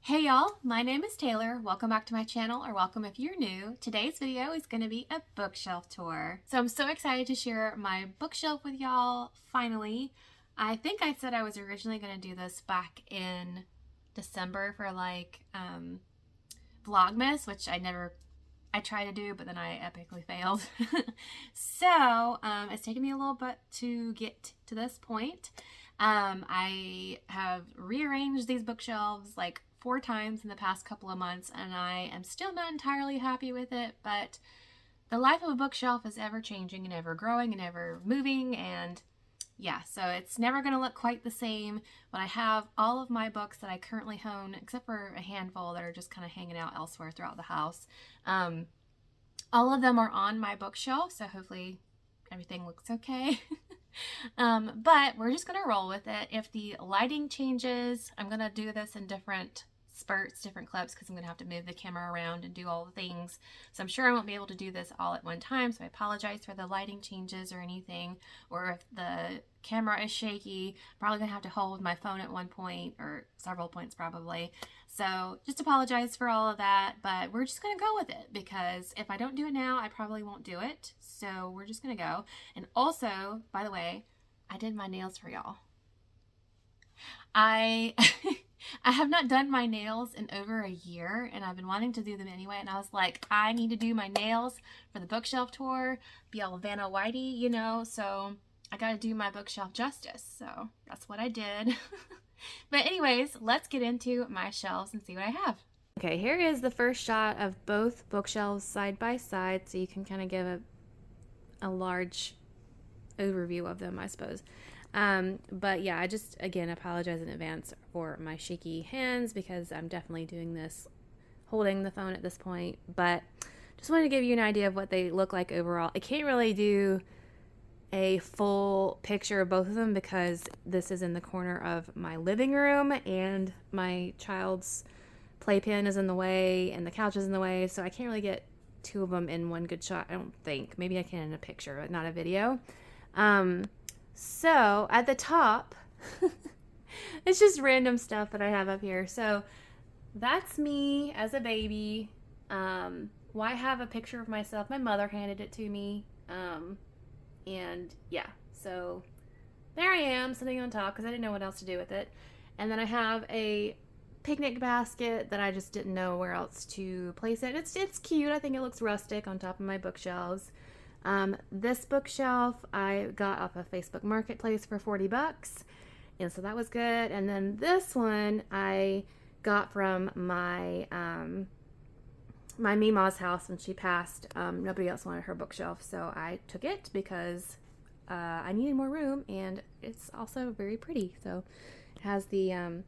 Hey y'all, my name is Taylor. Welcome back to my channel, or welcome if you're new. Today's video is going to be a bookshelf tour. So I'm so excited to share my bookshelf with y'all, finally. I think I said I was originally going to do this back in December for Vlogmas, which I tried to do, but then I epically failed. So it's taken me a little bit to get to this point. I have rearranged these bookshelves like 4 times in the past couple of months, and I am still not entirely happy with it, but the life of a bookshelf is ever changing and ever growing and ever moving, and yeah, so it's never going to look quite the same, but I have all of my books that I currently own, except for a handful that are just kind of hanging out elsewhere throughout the house. All of them are on my bookshelf, so hopefully everything looks okay. But we're just going to roll with it. If the lighting changes, I'm going to do this in different spurts, different clips, because I'm going to have to move the camera around and do all the things. So I'm sure I won't be able to do this all at one time, so I apologize for the lighting changes or anything, or if the camera is shaky. I'm probably going to have to hold my phone at one point, or several points probably. So just apologize for all of that, but we're just going to go with it, because if I don't do it now, I probably won't do it. So we're just going to go. And also, by the way, I did my nails for y'all. I I have not done my nails in over a year, and I've been wanting to do them anyway, and I was like, I need to do my nails for the bookshelf tour, be all Vanna Whitey, you know, so I gotta do my bookshelf justice, so that's what I did. But anyways, let's get into my shelves and see what I have. Okay, here is the first shot of both bookshelves side by side, so you can kind of give a large overview of them, I suppose. But yeah, I just, again, apologize in advance for my shaky hands, because I'm definitely doing this holding the phone at this point, but just wanted to give you an idea of what they look like overall. I can't really do a full picture of both of them because this is in the corner of my living room and my child's playpen is in the way and the couch is in the way, so I can't really get two of them in one good shot, I don't think. Maybe I can in a picture, but not a video. So at the top, it's just random stuff that I have up here. So that's me as a baby. Well, I have a picture of myself. My mother handed it to me. And yeah, so there I am sitting on top because I didn't know what else to do with it. And then I have a picnic basket that I just didn't know where else to place it. It's cute. I think it looks rustic on top of my bookshelves. This bookshelf I got off of Facebook Marketplace for 40 bucks, and so that was good. And then this one I got from my my Mima's house when she passed. Nobody else wanted her bookshelf, so I took it because I needed more room, and it's also very pretty. So it has the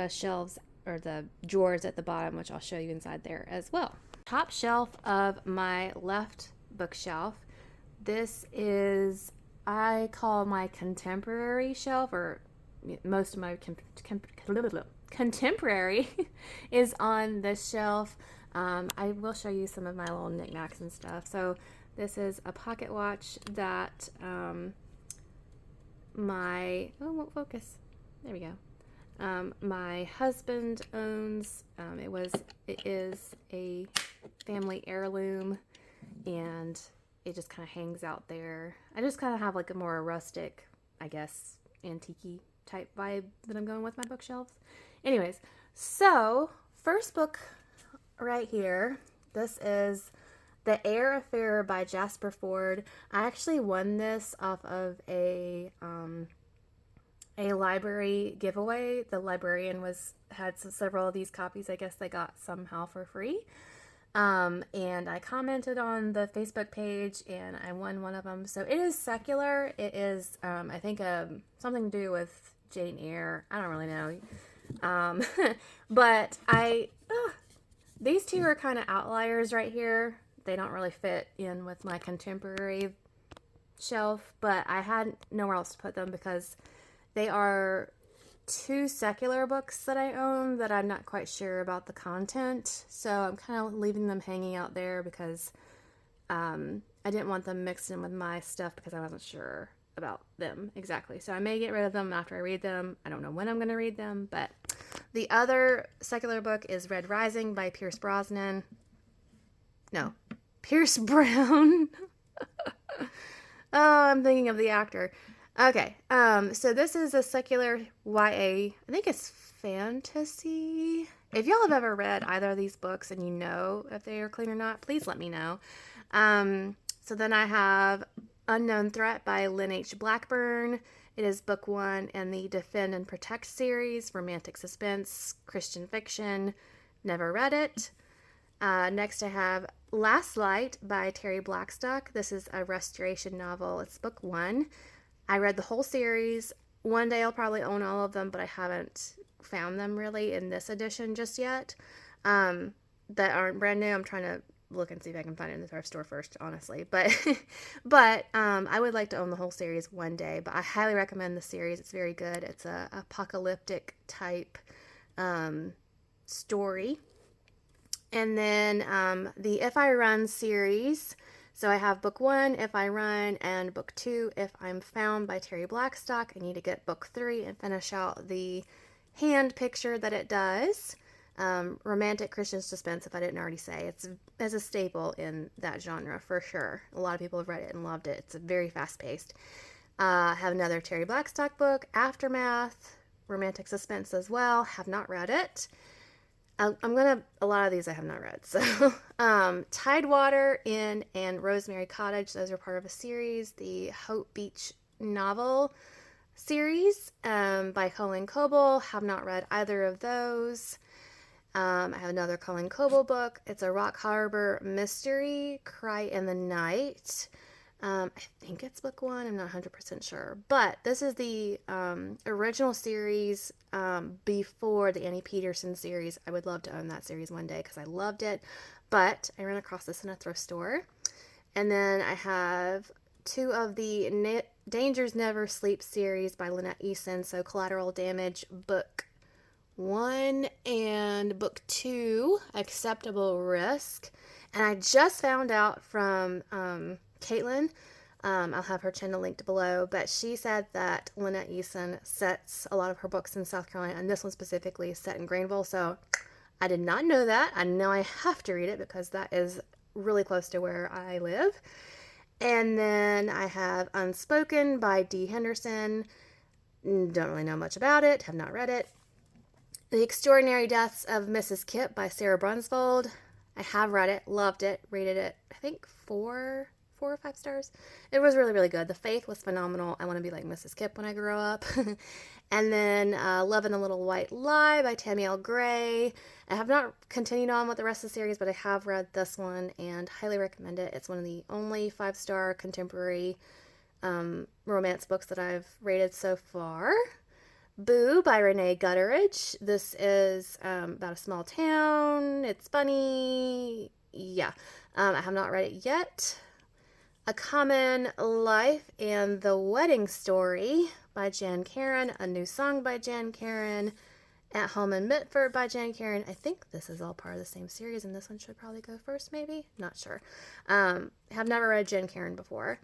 shelves, or the drawers at the bottom, which I'll show you inside there as well. Top shelf of my left bookshelf. This is, I call my contemporary shelf, or most of my contemporary is on this shelf. I will show you some of my little knickknacks and stuff. So this is a pocket watch that won't focus. There we go. My husband owns. It is a family heirloom, and it just kind of hangs out there. I just kind of have like a more rustic, I guess, antique-y type vibe that I'm going with my bookshelves. Anyways, so first book right here. This is The Air Affair by Jasper Fforde. I actually won this off of a library giveaway. The librarian had several of these copies. I guess they got somehow for free. And I commented on the Facebook page, and I won one of them. So it is secular. It is, I think, something to do with Jane Eyre. I don't really know. But these two are kind of outliers right here. They don't really fit in with my contemporary shelf, but I had nowhere else to put them because they are two secular books that I own that I'm not quite sure about the content, so I'm kind of leaving them hanging out there because I didn't want them mixed in with my stuff because I wasn't sure about them exactly. So I may get rid of them after I read them. I don't know when I'm going to read them, but The other secular book is Red Rising by Pierce Brosnan. No, Pierce Brown. Oh, I'm thinking of the actor. Okay, so this is a secular YA. I think it's fantasy. If y'all have ever read either of these books and you know if they are clean or not, please let me know. So then I have Unknown Threat by Lynn H. Blackburn. It is book 1 in the Defend and Protect series, romantic suspense, Christian fiction. Never read it. Next I have Last Light by Terry Blackstock. This is a restoration novel. It's book 1. I read the whole series. One day I'll probably own all of them, but I haven't found them really in this edition just yet. That aren't brand new. I'm trying to look and see if I can find it in the thrift store first, honestly. But I would like to own the whole series one day. But I highly recommend the series. It's very good. It's a apocalyptic type story. And then the If I Run series. So I have book 1, If I Run, and book 2, If I'm Found by Terry Blackstock. I need to get book 3 and finish out the hand picture that it does. Romantic Christian suspense, if I didn't already say. It's a staple in that genre for sure. A lot of people have read it and loved it. It's very fast-paced. I have another Terry Blackstock book, Aftermath, romantic suspense as well. Have not read it. A lot of these I have not read. So, Tidewater Inn and Rosemary Cottage, those are part of a series. The Hope Beach novel series by Colleen Coble. Have not read either of those. I have another Colleen Coble book. It's a Rock Harbor mystery, Cry in the Night. I think it's book 1. I'm not 100% sure. But this is the original series before the Annie Peterson series. I would love to own that series one day because I loved it. But I ran across this in a thrift store. And then I have 2 of the Dangers Never Sleep series by Lynette Eason. So Collateral Damage, book 1 and book 2, Acceptable Risk. And I just found out from Caitlin, I'll have her channel linked below, but she said that Lynette Eason sets a lot of her books in South Carolina, and this one specifically is set in Greenville, so I did not know that. I know I have to read it because that is really close to where I live. And then I have Unspoken by Dee Henderson. Don't really know much about it, have not read it. The Extraordinary Deaths of Mrs. Kipp by Sarah Brunsvold. I have read it, loved it, rated it, I think 4 or 5 stars. It was really, really good. The faith was phenomenal. I want to be like Mrs. Kipp when I grow up. And then Love and a Little White Lie by Tammy L. Gray. I have not continued on with the rest of the series, but I have read this one and highly recommend it. It's one of the only 5-star contemporary romance books that I've rated so far. Boo by Renee Gutteridge. This is about a small town. It's funny. Yeah. I have not read it yet. A Common Life and the Wedding Story by Jan Karen. A New Song by Jan Karen. At Home in Mitford by Jan Karen. I think this is all part of the same series, and this one should probably go first, maybe? Not sure. Have never read Jan Karen before.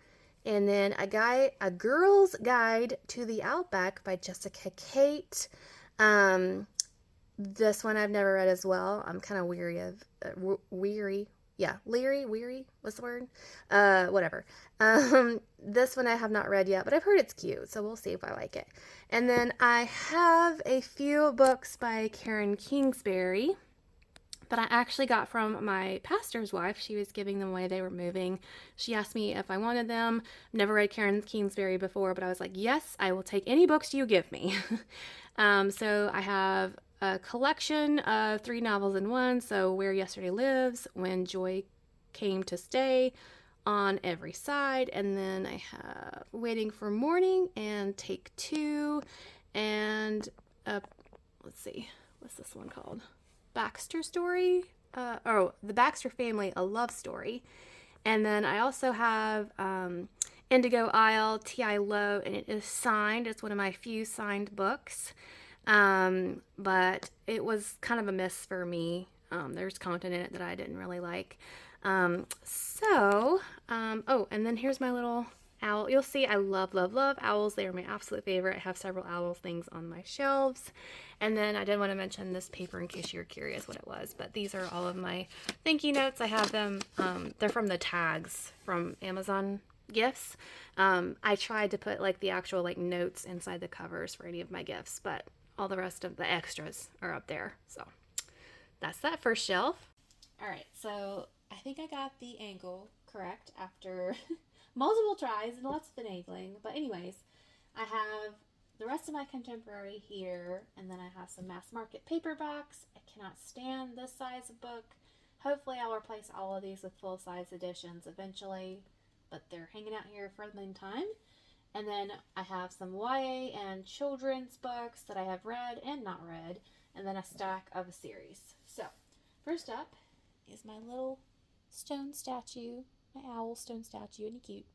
And then A Girl's Guide to the Outback by Jessica Kate. This one I've never read as well. I'm kind of weary. Yeah, weary, what's the word? Whatever. This one I have not read yet, but I've heard it's cute, so we'll see if I like it. And then I have a few books by Karen Kingsbury that I actually got from my pastor's wife. She was giving them away. They were moving. She asked me if I wanted them. Never read Karen Kingsbury before, but I was like, yes, I will take any books you give me. So I have a collection of 3 novels in one. So Where Yesterday Lives, When Joy Came to Stay, On Every Side. And then I have Waiting for Morning and Take 2. And let's see, what's this one called? Baxter Story? The Baxter Family, A Love Story. And then I also have Indigo Isle, T.I. Lowe, and it is signed. It's one of my few signed books. But it was kind of a miss for me. There's content in it that I didn't really like. And then here's my little owl. You'll see I love, love, love owls. They are my absolute favorite. I have several owl things on my shelves. And then I did want to mention this paper in case you're curious what it was. But these are all of my thank you notes. I have them. They're from the tags from Amazon gifts. I tried to put like the actual like notes inside the covers for any of my gifts, but all the rest of the extras are up there. So that's that first shelf. All right, so I think I got the angle correct after multiple tries and lots of finagling. But anyways, I have the rest of my contemporary here, and then I have some mass market paperbacks. I cannot stand this size of book. Hopefully I'll replace all of these with full-size editions eventually, but they're hanging out here for the meantime. And then I have some YA and children's books that I have read and not read, and then a stack of a series. So, first up is my little stone statue, my owl stone statue, isn't he cute?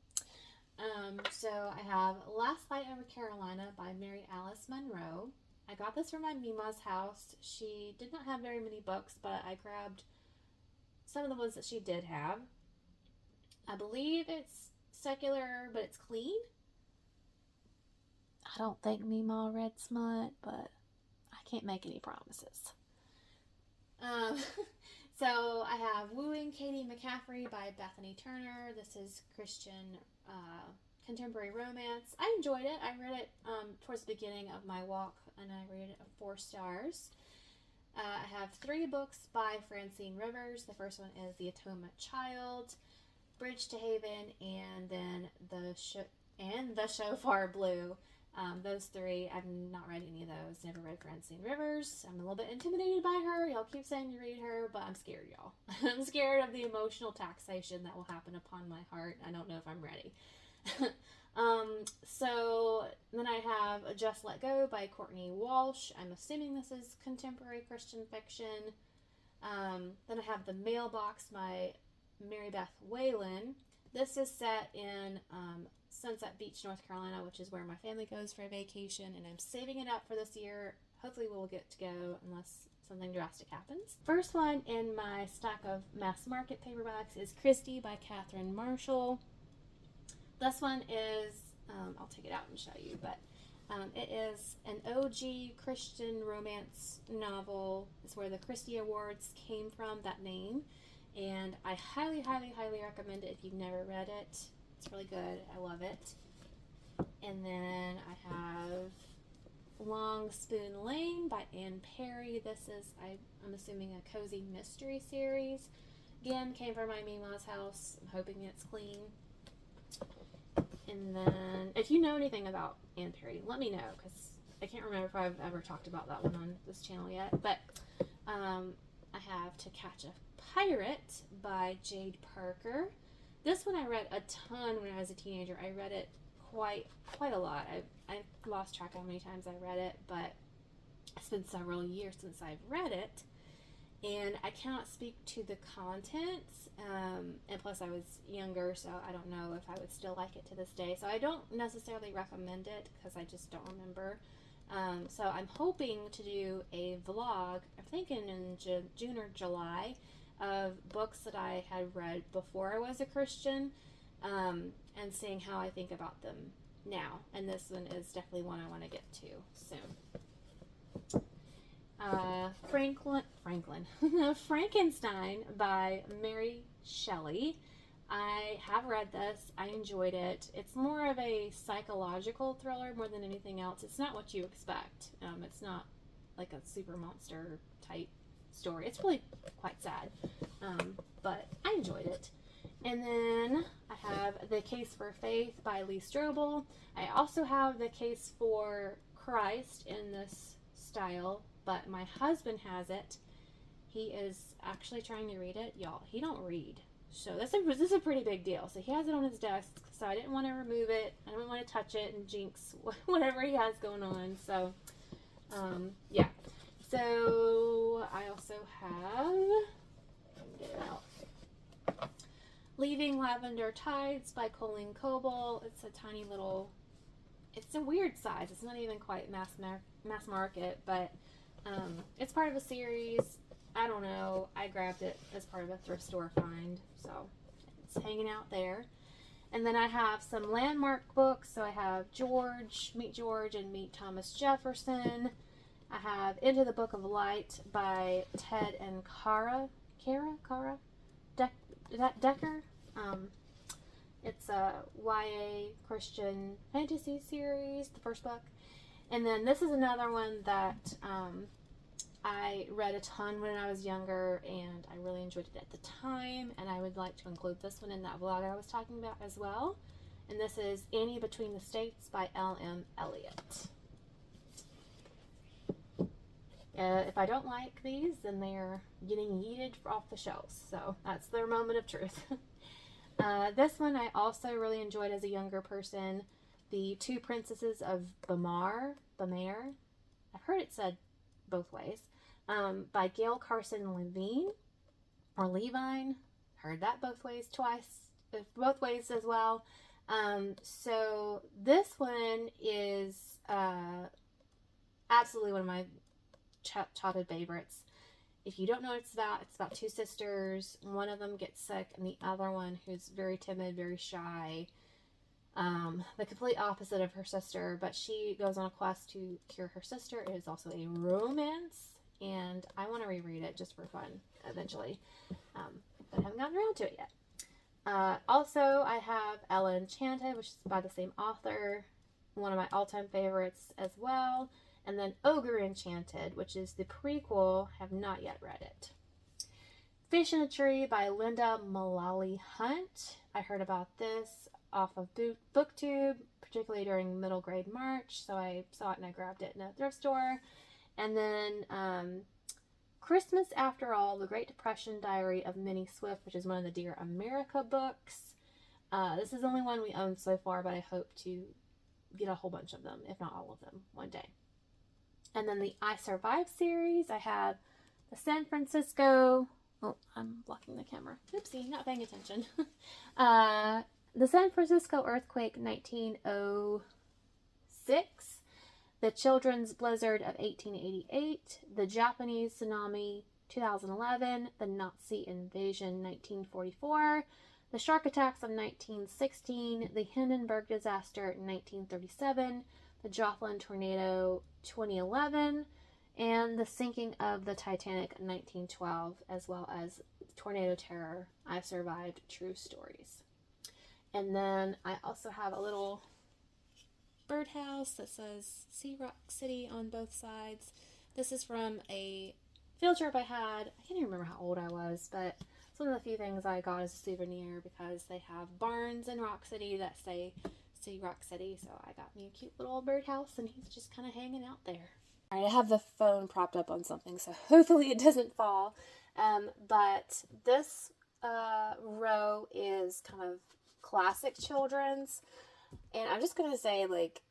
So I have Last Light Over Carolina by Mary Alice Monroe. I got this from my Mima's house. She did not have very many books, but I grabbed some of the ones that she did have. I believe it's secular, but it's clean. I don't think Mima read smut, but I can't make any promises. So I have Wooing Katie McCaffrey by Bethany Turner. This is Christian contemporary romance. I enjoyed it. I read it towards the beginning of my walk, and I rated it 4 stars. I have 3 books by Francine Rivers. The first one is The Atonement Child, Bridge to Haven, and then the Shofar Blue. Those 3, I've not read any of those. Never read Francine Rivers. I'm a little bit intimidated by her. Y'all keep saying you read her, but I'm scared, y'all. I'm scared of the emotional taxation that will happen upon my heart. I don't know if I'm ready. So then I have Just Let Go by Courtney Walsh. I'm assuming this is contemporary Christian fiction. Then I have The Mailbox by Mary Beth Whalen. This is set in Sunset Beach, North Carolina, which is where my family goes for a vacation, and I'm saving it up for this year. Hopefully we'll get to go unless something drastic happens. First one in my stack of mass market paperbacks is Christie by Catherine Marshall. This one is, I'll take it out and show you, but it is an OG Christian romance novel. It's where the Christie Awards came from, that name. And I highly, highly, highly recommend it if you've never read it. It's really good. I love it. And then I have Long Spoon Lane by Anne Perry. This is, I'm assuming, a cozy mystery series. Again, came from my Mima's house. I'm hoping it's clean. And then, if you know anything about Anne Perry, let me know, because I can't remember if I've ever talked about that one on this channel yet. But I have To Catch a Pirate by Jade Parker. This one I read a ton when I was a teenager. I read it quite a lot. I lost track of how many times I read it, but it's been several years since I've read it. And I cannot speak to the contents, and plus I was younger, so I don't know if I would still like it to this day. So I don't necessarily recommend it because I just don't remember. So I'm hoping to do a vlog, I'm thinking in June or July, of books that I had read before I was a Christian, and seeing how I think about them now. And this one is definitely one I want to get to soon. Frankenstein by Mary Shelley. I have read this. I enjoyed it. It's more of a psychological thriller more than anything else. It's not what you expect. It's not like a super monster type story. It's really quite sad, but I enjoyed it. And then I have The Case for Faith by Lee Strobel. I also have The Case for Christ in this style, but my husband has it. He is actually trying to read it. Y'all, he don't read. So this is a pretty big deal. So he has it on his desk, so I didn't want to remove it. I didn't want to touch it and jinx whatever he has going on. So, yeah. So I also have, let me get it out, Leaving Lavender Tides by Colleen Coble. It's a tiny little, it's a weird size. It's not even quite mass market, but it's part of a series. I don't know. I grabbed it as part of a thrift store find, so it's hanging out there. And then I have some landmark books. So I have Meet George and Meet Thomas Jefferson. I have Into the Book of Light by Ted and Kara Decker. It's a YA Christian fantasy series, the first book. And then this is another one that I read a ton when I was younger, and I really enjoyed it at the time, and I would like to include this one in that vlog I was talking about as well. And this is Annie Between the States by L.M. Eliot. If I don't like these, then they're getting yeeted off the shelves, so that's their moment of truth. This one I also really enjoyed as a younger person, The Two Princesses of Bamar. I've heard it said both ways. By Gail Carson Levine or Levine. Heard that both ways as well. So this one is absolutely one of my childhood favorites. If you don't know what it's about two sisters. One of them gets sick, and the other one, who's very timid, very shy, the complete opposite of her sister, but she goes on a quest to cure her sister. It is also a romance, and I want to reread it just for fun eventually, but I haven't gotten around to it yet. Also, I have Ella Enchanted, which is by the same author, one of my all-time favorites as well. And then Ogre Enchanted, which is the prequel. Have not yet read it. Fish in a Tree by Linda Mullally Hunt. I heard about this off of Booktube, particularly during middle grade March. So I saw it and I grabbed it in a thrift store. And then Christmas After All, The Great Depression Diary of Minnie Swift, which is one of the Dear America books. This is the only one we own so far, but I hope to get a whole bunch of them, if not all of them, one day. And then the I Survived series, I have the San Francisco, oh, I'm blocking the camera. Oopsie, not paying attention. The San Francisco Earthquake 1906, the Children's Blizzard of 1888, the Japanese Tsunami 2011, the Nazi Invasion 1944, the Shark Attacks of 1916, the Hindenburg Disaster 1937, the Joplin Tornado 2011, and the Sinking of the Titanic 1912, as well as Tornado Terror, I Survived, True Stories. And then I also have a little birdhouse that says Sea Rock City on both sides. This is from a field trip I had. I can't even remember how old I was, but it's one of the few things I got as a souvenir because they have barns in Rock City that say Sea Rock City, so I got me a cute little birdhouse, and he's just kind of hanging out there. Alright, I have the phone propped up on something, so hopefully it doesn't fall. But this row is kind of classic children's, and I'm just gonna say, like,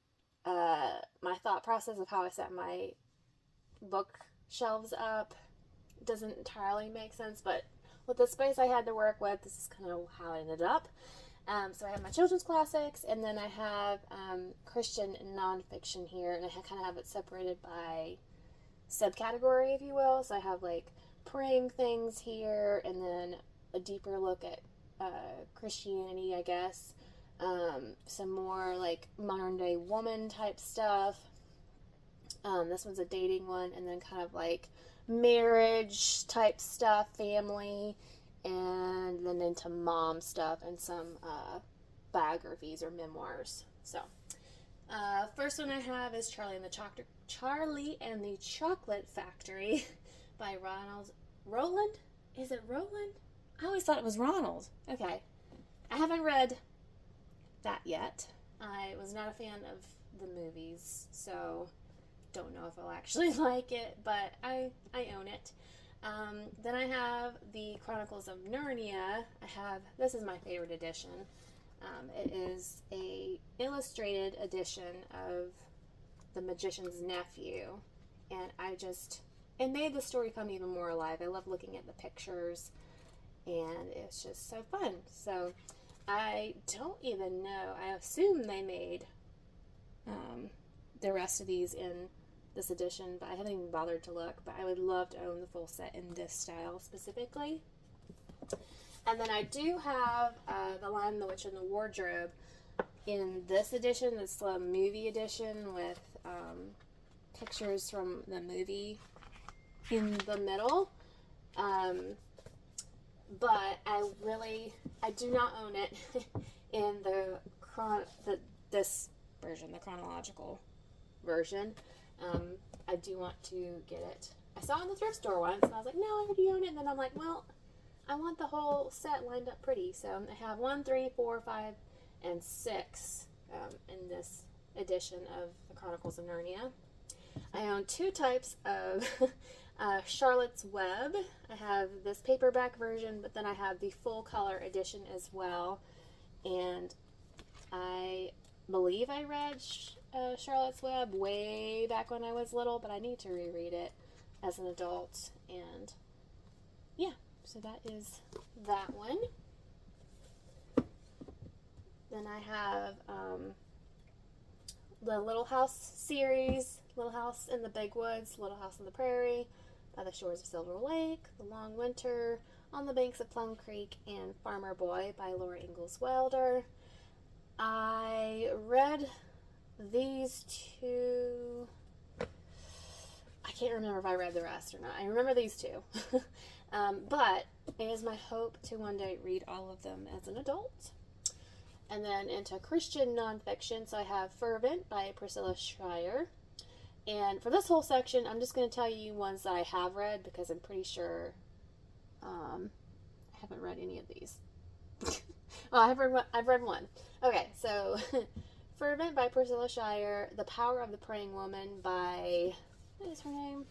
my thought process of how I set my bookshelves up doesn't entirely make sense, but with the space I had to work with, this is kind of how it ended up. So I have my children's classics, and then I have Christian nonfiction here, and I kind of have it separated by subcategory, if you will. So I have like praying things here, and then a deeper look at Christianity, I guess. Some more like modern day woman type stuff. This one's a dating one, and then kind of like marriage type stuff, family, and then into mom stuff and some biographies or memoirs. So, first one I have is Charlie and the Chocolate Factory by Roland. Is it Roland? I always thought it was Ronald. Okay. I haven't read that yet. I was not a fan of the movies, so don't know if I'll actually like it, but I own it. Then I have the Chronicles of Narnia. This is my favorite edition. It is a illustrated edition of The Magician's Nephew, and it made the story come even more alive. I love looking at the pictures, and it's just so fun. So I don't even know. I assume they made the rest of these in this edition, but I haven't even bothered to look. But I would love to own the full set in this style specifically. And then I do have The Lion, the Witch, and the Wardrobe in this edition. It's the movie edition with pictures from the movie in the middle. But I do not own it in this version, the chronological version. I do want to get it. I saw it in the thrift store once, and I was like, no, I already own it. And then I'm like, well, I want the whole set lined up pretty. So I have 1, 3, 4, 5, and 6 in this edition of the Chronicles of Narnia. I own 2 types of Charlotte's Web. I have this paperback version, but then I have the full color edition as well. And I believe I read Charlotte's Web way back when I was little, but I need to reread it as an adult. And yeah, so that is that one. Then I have the Little House series, Little House in the Big Woods, Little House on the Prairie, By the Shores of Silver Lake, The Long Winter, On the Banks of Plum Creek, and Farmer Boy by Laura Ingalls Wilder. I read these 2. I can't remember if I read the rest or not. I remember these 2. But it is my hope to one day read all of them as an adult. And then into Christian nonfiction, so I have Fervent by Priscilla Schreier. And for this whole section, I'm just going to tell you ones that I have read, because I'm pretty sure I haven't read any of these. Well, I've read one. Okay, so Fervent by Priscilla Schreier, The Power of the Praying Woman by, what is her name?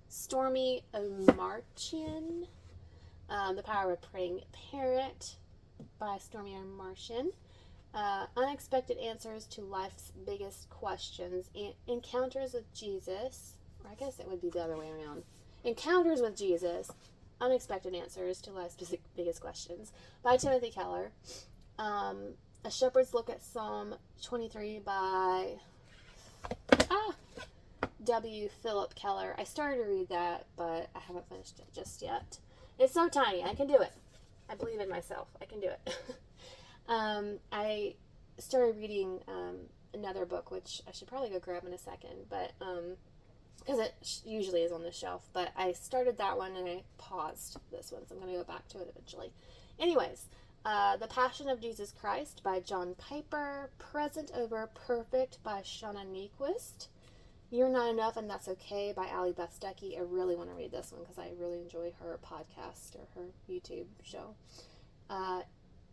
Stormy O'Martian. The Power of a Praying Parent by Stormy O'Martian. Unexpected Answers to Life's Biggest Questions. Encounters with Jesus. Or I guess it would be the other way around. Encounters with Jesus. Unexpected Answers to Life's Biggest Questions by Timothy Keller. A Shepherd's Look at Psalm 23 by W. Philip Keller. I started to read that, but I haven't finished it just yet. It's so tiny. I can do it. I believe in myself. I can do it. I started reading another book, which I should probably go grab in a second, but because it usually is on the shelf. But I started that one and I paused this one, so I'm going to go back to it eventually. Anyways, The Passion of Jesus Christ by John Piper. Present Over Perfect by Shauna Niequist. You're Not Enough and That's Okay by Allie Beth Stuckey. I really want to read this one because I really enjoy her podcast or her YouTube show.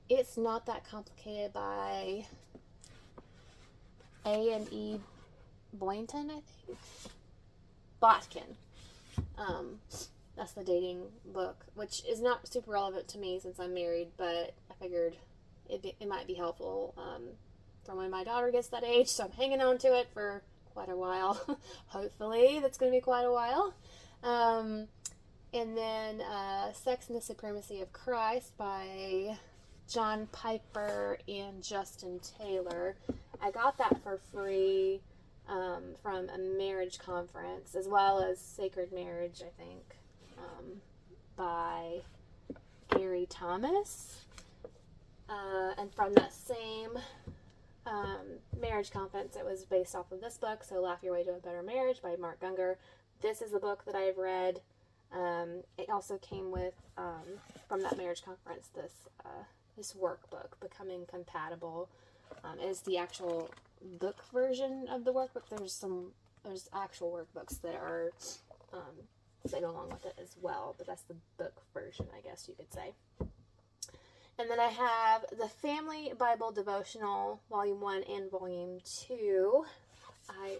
It's Not That Complicated by A&E Boynton, I think. Botkin. That's the dating book, which is not super relevant to me since I'm married, but I figured it might be helpful for when my daughter gets that age, so I'm hanging on to it for quite a while. Hopefully that's going to be quite a while. And then Sex and the Supremacy of Christ by John Piper and Justin Taylor. I got that for free from a marriage conference, as well as Sacred Marriage, I think, by Gary Thomas. And from that same marriage conference, it was based off of this book, so Laugh Your Way to a Better Marriage by Mark Gungor. This is the book that I've read. It also came with, from that marriage conference, this workbook, Becoming Compatible. Is the actual book version of the workbook. There's actual workbooks that are that go along with it as well, but that's the book version, I guess you could say. And then I have the Family Bible Devotional, Volume 1 and Volume 2. I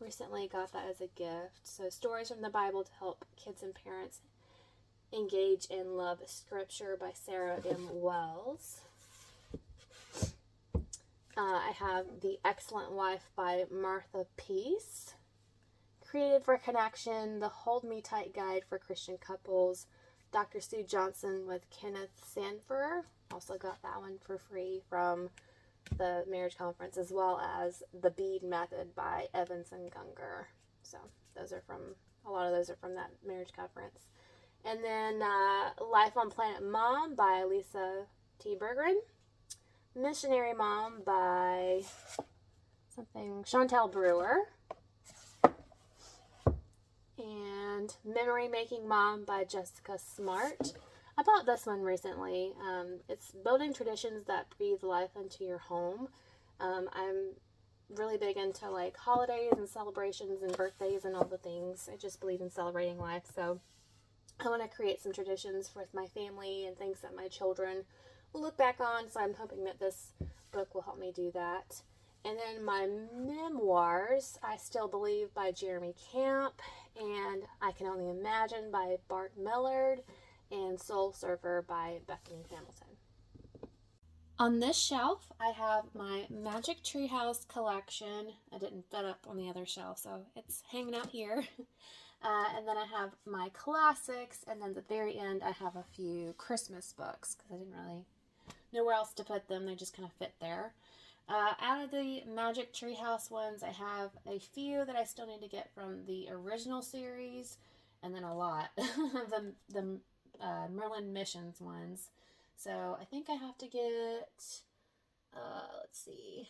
recently got that as a gift. So, stories from the Bible to help kids and parents engage and love Scripture by Sarah M. Wells. I have The Excellent Wife by Martha Peace. Created for Connection, The Hold Me Tight Guide for Christian Couples. Dr. Sue Johnson with Kenneth Sanford. Also got that one for free from the marriage conference, as well as The Bead Method by Evans and Gungor. So those are a lot of those are from that marriage conference. And then Life on Planet Mom by Lisa T. Bergren. Missionary Mom by Chantel Brewer. And Memory Making Mom by Jessica Smart. I bought this one recently. It's building traditions that breathe life into your home. I'm really big into like holidays and celebrations and birthdays and all the things. I just believe in celebrating life. So I want to create some traditions with my family and things that my children will look back on. So I'm hoping that this book will help me do that. And then my memoirs, I Still Believe by Jeremy Camp, and I Can Only Imagine by Bart Millard, and Soul Surfer by Bethany Hamilton. On this shelf, I have my Magic Treehouse collection. I didn't fit up on the other shelf, so it's hanging out here. And then I have my classics, and then at the very end, I have a few Christmas books, because I didn't really know where else to put them. They just kind of fit there. Out of the Magic Treehouse ones, I have a few that I still need to get from the original series, and then a lot of the Merlin Missions ones. So I think I have to get, let's see,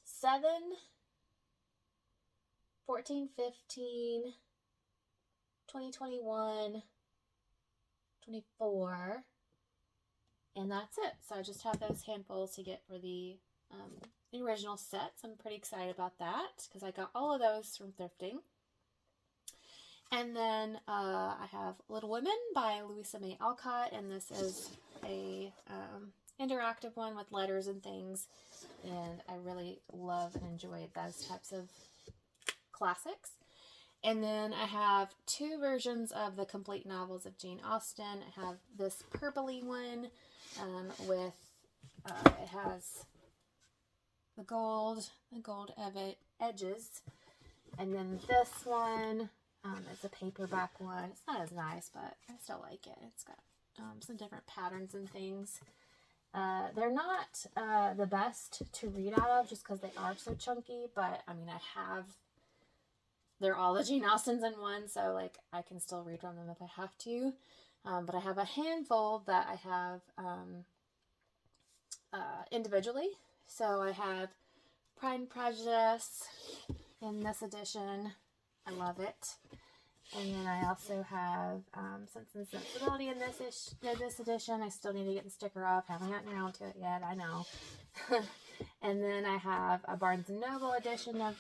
7, 14, 15, 2021, 24, and that's it. So I just have those handfuls to get for the original sets. I'm pretty excited about that because I got all of those from thrifting. And then I have Little Women by Louisa May Alcott, and this is a interactive one with letters and things, and I really love and enjoy those types of classics. And then I have 2 versions of the complete novels of Jane Austen. I have this purpley one with it has the gold edges, and then this one is a paperback one. It's not as nice, but I still like it. It's got some different patterns and things. They're not the best to read out of just because they are so chunky, but I mean, they're all the Jane Austens in one, so like I can still read from them if I have to. But I have a handful that I have individually. So I have Pride and Prejudice in this edition. I love it. And then I also have Sense and Sensibility in this edition. I still need to get the sticker off. Haven't gotten around to it yet. I know. And then I have a Barnes & Noble edition of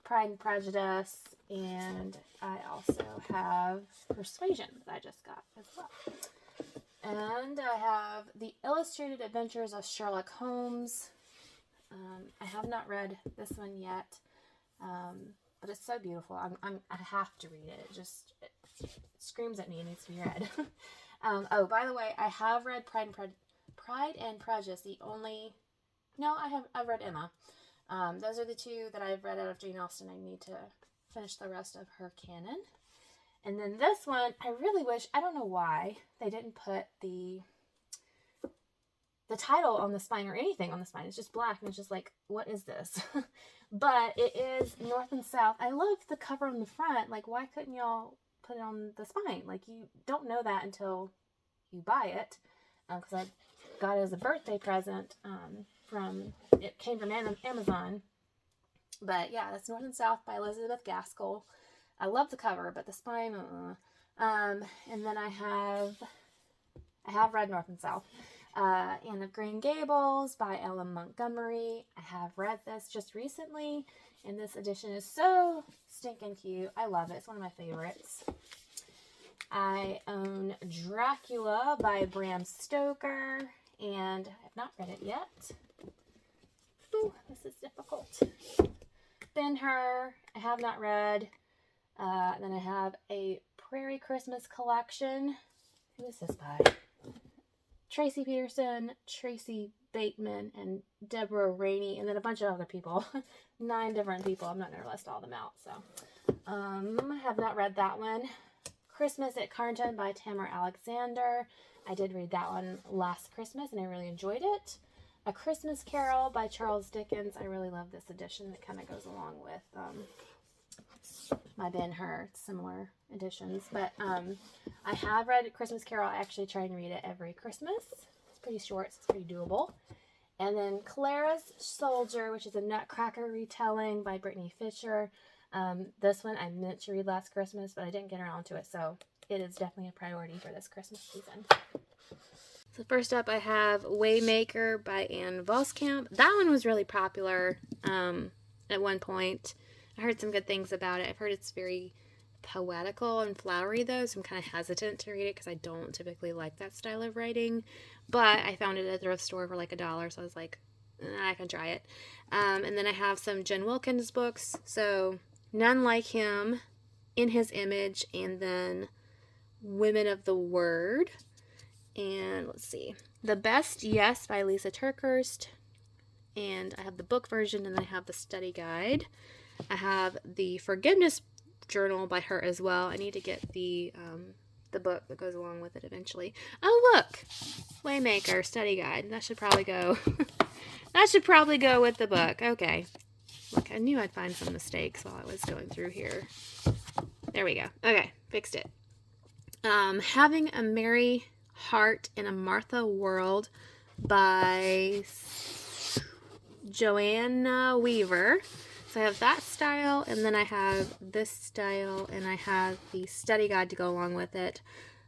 Pride and Prejudice. And I also have Persuasion that I just got as well. And I have The Illustrated Adventures of Sherlock Holmes. I have not read this one yet, but it's so beautiful. I have to read it. It screams at me. It needs to be read. Oh, by the way, I have read Pride and Prejudice. I've read Emma. Those are the 2 that I've read out of Jane Austen. I need to finish the rest of her canon. And then this one, I really wish, I don't know why they didn't put the title on the spine or anything on the spine. It's just black, and it's just like, what is this? But it is North and South. I love the cover on the front. Like, why couldn't y'all put it on the spine? Like, you don't know that until you buy it. Because I got it as a birthday present it came from Amazon. But yeah, that's North and South by Elizabeth Gaskell. I love the cover, but the spine, and then I have read North and South. Anne of Green Gables by Ellen Montgomery. I have read this just recently, and this edition is so stinking cute. I love it. It's one of my favorites. I own Dracula by Bram Stoker, and I have not read it yet. Ooh, this is difficult. Ben-Hur, I have not read. Then I have a Prairie Christmas collection. Who is this by? Tracy Peterson, Tracy Bateman, and Deborah Rainey, and then a bunch of other people. 9 different people. I'm not going to list all of them out. So, I have not read that one. Christmas at Carnton by Tamara Alexander. I did read that one last Christmas, and I really enjoyed it. A Christmas Carol by Charles Dickens. I really love this edition that kind of goes along with my Ben-Hur, similar editions. But I have read Christmas Carol. I actually try and read it every Christmas. It's pretty short, so it's pretty doable. And then Clara's Soldier, which is a Nutcracker retelling by Brittany Fisher. This one I meant to read last Christmas, but I didn't get around to it, so it is definitely a priority for this Christmas season. So first up, I have Waymaker by Anne Voskamp. That one was really popular at one point. I heard some good things about it. I've heard it's very poetical and flowery, though, so I'm kind of hesitant to read it because I don't typically like that style of writing. But I found it at a thrift store for like $1, so I was like, I can try it. And then I have some Jen Wilkins books. So None Like Him, In His Image, and then Women of the Word. And let's see, The Best Yes by Lisa TerKeurst. And I have the book version, and then I have the study guide. I have the Forgiveness Journal by her as well. I need to get the book that goes along with it eventually. Oh, look! Waymaker study guide. That should probably go. That should probably go with the book. Okay. Look, I knew I'd find some mistakes while I was going through here. There we go. Okay, fixed it. Having a Merry Heart in a Martha World by Joanna Weaver. So I have that style, and then I have this style, and I have the study guide to go along with it.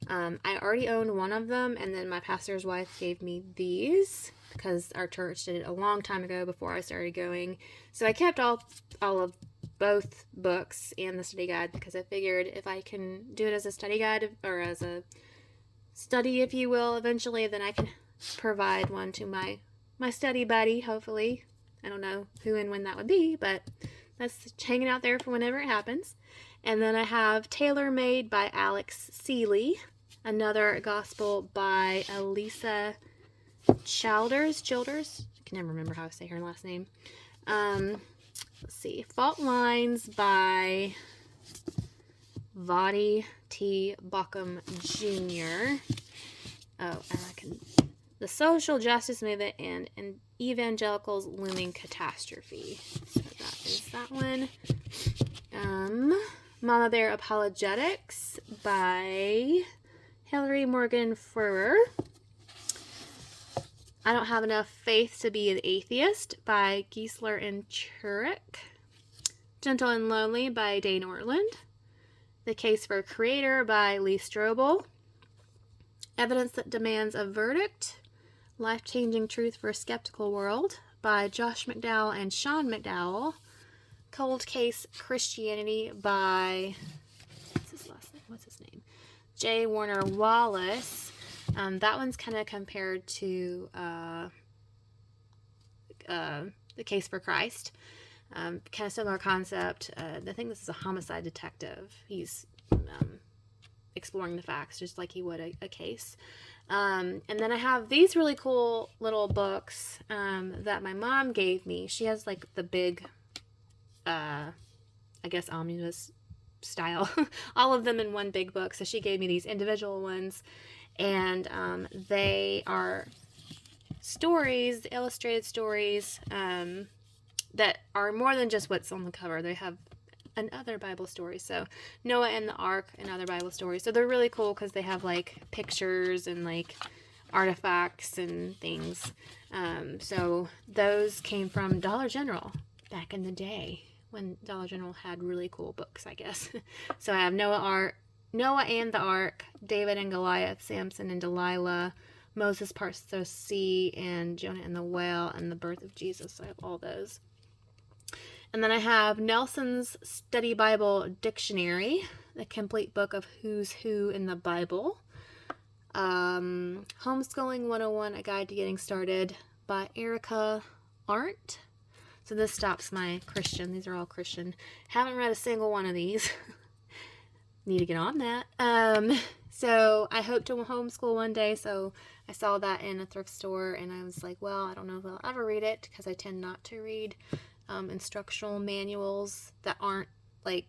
I already owned one of them, and then my pastor's wife gave me these because our church did it a long time ago before I started going. So I kept all of both books and the study guide because I figured if I can do it as a study guide or as a study, if you will, eventually, then I can provide one to my study buddy, hopefully. I don't know who and when that would be, but that's hanging out there for whenever it happens. And then I have Tailor Made by Alex Seeley, another gospel by Elisa Childers. I can never remember how to say her last name. Let's see, Fault Lines by Vadi T. Bockham Jr. Oh, and I can... The Social Justice Movement and Evangelicals Looming Catastrophe. So that is that one. Mama Bear Apologetics by Hillary Morgan Furrer. I Don't Have Enough Faith to Be an Atheist by Giesler and Churek. Gentle and Lonely by Dane Ortland. The Case for a Creator by Lee Strobel. Evidence That Demands a Verdict. Life-Changing Truth for a Skeptical World by Josh McDowell and Sean McDowell. Cold Case Christianity by, what's his name? J. Warner Wallace. That one's kind of compared to The Case for Christ. Kind of similar concept. I think this is a homicide detective. He's exploring the facts just like he would a case. And then I have these really cool little books that my mom gave me. She has like the big, I guess, omnibus style. All of them in one big book. So she gave me these individual ones. And they are stories, illustrated stories that are more than just what's on the cover. They have other Bible stories. So Noah and the Ark and other Bible stories. So they're really cool because they have like pictures and like artifacts and things. So those came from Dollar General back in the day when Dollar General had really cool books, I guess. So I have Noah and the Ark, David and Goliath, Samson and Delilah, Moses Parts the Sea, and Jonah and the Whale, and the Birth of Jesus. So I have all those. And then I have Nelson's Study Bible Dictionary, the complete book of who's who in the Bible. Homeschooling 101, A Guide to Getting Started by Erica Arndt. So this stops my Christian. These are all Christian. Haven't read a single one of these. Need to get on that. So I hope to homeschool one day. So I saw that in a thrift store and I was like, well, I don't know if I'll ever read it because I tend not to read instructional manuals that aren't like,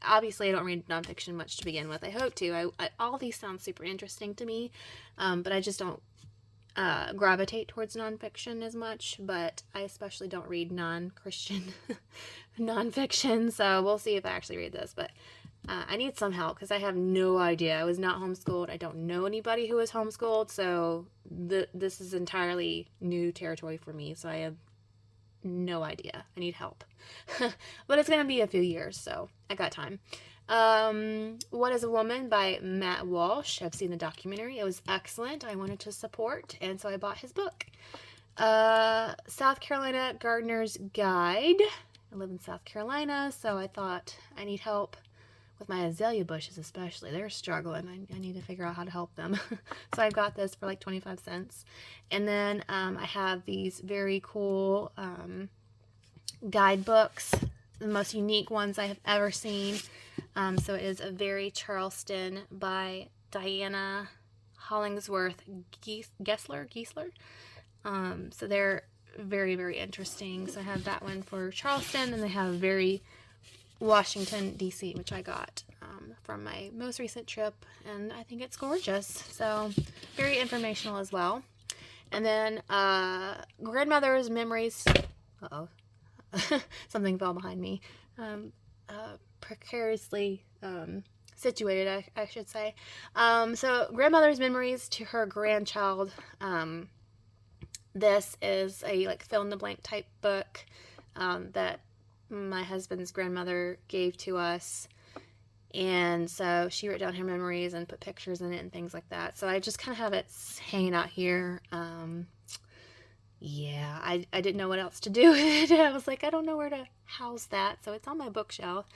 obviously I don't read nonfiction much to begin with. I hope to. All these sound super interesting to me, but I just don't gravitate towards nonfiction as much, but I especially don't read non-Christian nonfiction, so we'll see if I actually read this. But I need some help because I have no idea. I was not homeschooled. I don't know anybody who is homeschooled, so this is entirely new territory for me, so I have no idea. I need help. But it's going to be a few years, so I got time. What is a Woman by Matt Walsh. I've seen the documentary. It was excellent. I wanted to support, and so I bought his book. South Carolina Gardener's Guide. I live in South Carolina, so I thought I need help with my azalea bushes especially. They're struggling. I need to figure out how to help them. So I've got this for like 25 cents. And then I have these very cool guidebooks, the most unique ones I have ever seen. So it is A Very Charleston by Diana Hollingsworth Geisler. So they're very, very interesting. So I have that one for Charleston, and they have Very Washington, D.C., which I got from my most recent trip, and I think it's gorgeous. So very informational as well. And then Grandmother's Memories. Uh-oh. Something fell behind me. Precariously situated, I should say. So Grandmother's Memories to Her Grandchild. This is a like fill-in-the-blank type book that my husband's grandmother gave to us, and so she wrote down her memories and put pictures in it and things like that. So I just kind of have it hanging out here. Yeah, I didn't know what else to do with it. I was like, I don't know where to house that, so it's on my bookshelf.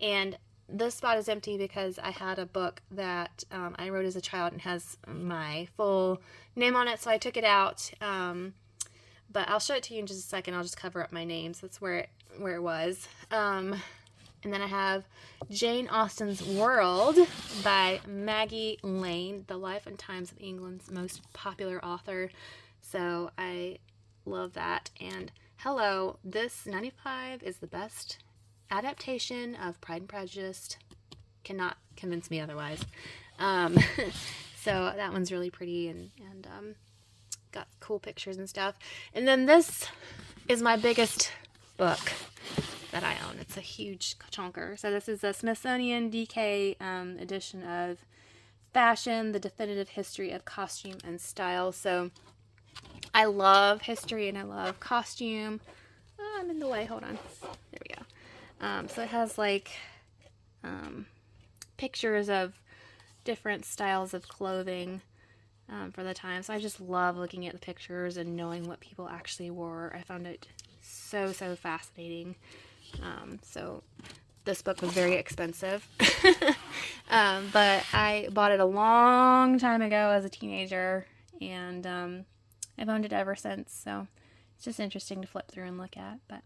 And this spot is empty because I had a book that I wrote as a child and has my full name on it, so I took it out. But I'll show it to you in just a second. I'll just cover up my name, so that's where it was. And then I have Jane Austen's World by Maggie Lane, the life and times of England's most popular author. So I love that. And hello, this 95 is the best adaptation of Pride and Prejudice. Cannot convince me otherwise. So that one's really pretty and got cool pictures and stuff. And then this is my biggest book that I own. It's a huge chunker. So this is a Smithsonian DK edition of Fashion, the Definitive History of Costume and Style. So I love history and I love costume. Oh, I'm in the way. Hold on. There we go. So it has like pictures of different styles of clothing for the time. So I just love looking at the pictures and knowing what people actually wore. I found it so fascinating. So this book was very expensive. But I bought it a long time ago as a teenager, and I've owned it ever since. So it's just interesting to flip through and look at. But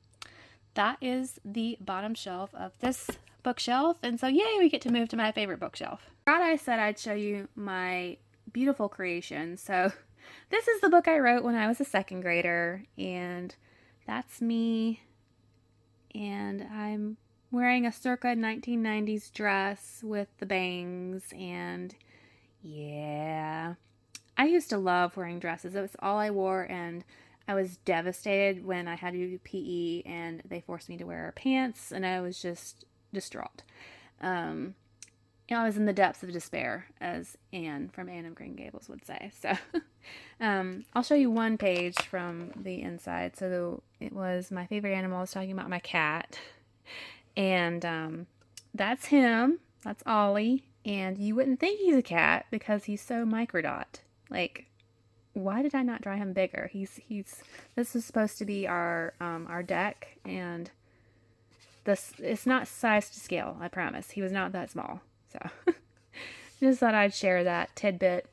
that is the bottom shelf of this bookshelf. And so yay, we get to move to my favorite bookshelf. I said I'd show you my beautiful creation. So this is the book I wrote when I was a second grader, and that's me. And I'm wearing a circa 1990s dress with the bangs, and yeah, I used to love wearing dresses. It was all I wore, and I was devastated when I had to do PE and they forced me to wear pants, and I was just distraught. I was in the depths of despair, as Anne from Anne of Green Gables would say. So I'll show you one page from the inside. So it was my favorite animal. I was talking about my cat. And that's him. That's Ollie. And you wouldn't think he's a cat because he's so microdot. Like, why did I not draw him bigger? This is supposed to be our deck, and it's not size to scale, I promise. He was not that small. So just thought I'd share that tidbit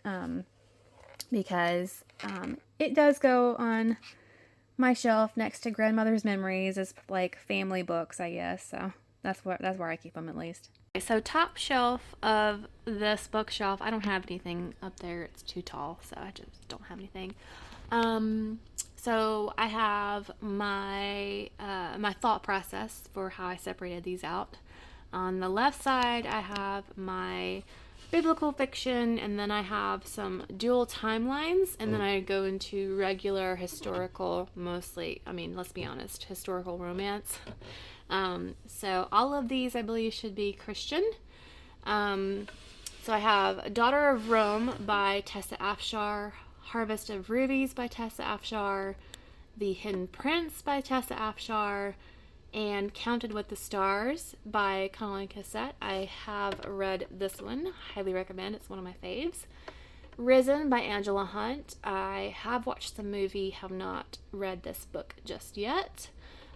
because it does go on my shelf next to Grandmother's Memories as like family books, I guess. So that's where I keep them, at least. Okay, so top shelf of this bookshelf, I don't have anything up there. It's too tall, so I just don't have anything. So I have my my thought process for how I separated these out. On the left side, I have my biblical fiction, and then I have some dual timelines, and then I go into regular historical, mostly, I mean, let's be honest, historical romance. So all of these, I believe, should be Christian. So I have Daughter of Rome by Tessa Afshar, Harvest of Rubies by Tessa Afshar, The Hidden Prince by Tessa Afshar, and Counted with the Stars by Colin Cassette. I have read this one. Highly recommend. It's one of my faves. Risen by Angela Hunt. I have watched the movie, have not read this book just yet.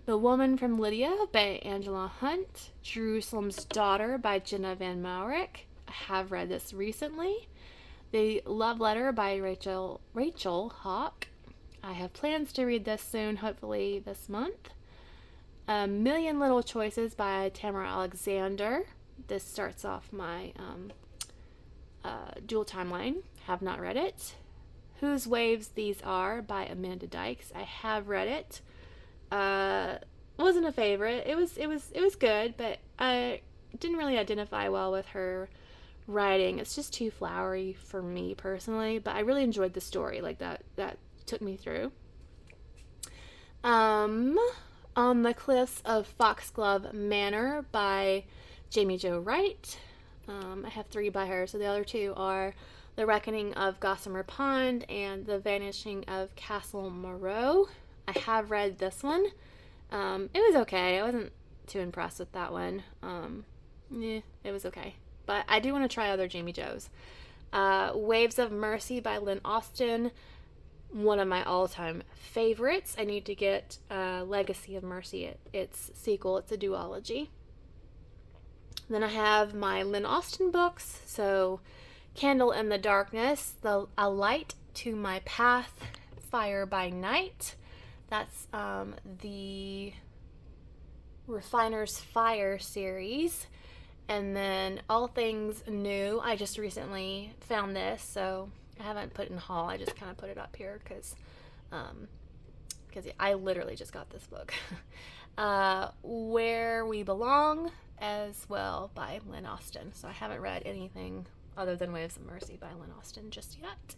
The Woman from Lydia by Angela Hunt. Jerusalem's Daughter by Jenna Van Maurik. I have read this recently. The Love Letter by Rachel Hawke. I have plans to read this soon, hopefully this month. A Million Little Choices by Tamara Alexander. This starts off my dual timeline. Have not read it. Whose Waves These Are by Amanda Dykes. I have read it. Wasn't a favorite. It was good, but I didn't really identify well with her writing. It's just too flowery for me personally, but I really enjoyed the story. Like that took me through. On the Cliffs of Foxglove Manor by Jamie Jo Wright. I have 3 by her, so the other 2 are The Reckoning of Gossamer Pond and The Vanishing of Castle Moreau. I have read this one. It was okay. I wasn't too impressed with that one. It was okay. But I do want to try other Jamie Jo's. Waves of Mercy by Lynn Austin. One of my all-time favorites. I need to get Legacy of Mercy. It's sequel. It's a duology. Then I have my Lynn Austin books. So Candle in the Darkness, A Light to My Path, Fire by Night. That's the Refiner's Fire series. And then All Things New. I just recently found this, so I haven't put it in haul. I just kind of put it up here because I literally just got this book. Where We Belong as well by Lynn Austin. So I haven't read anything other than Waves of Mercy by Lynn Austin just yet.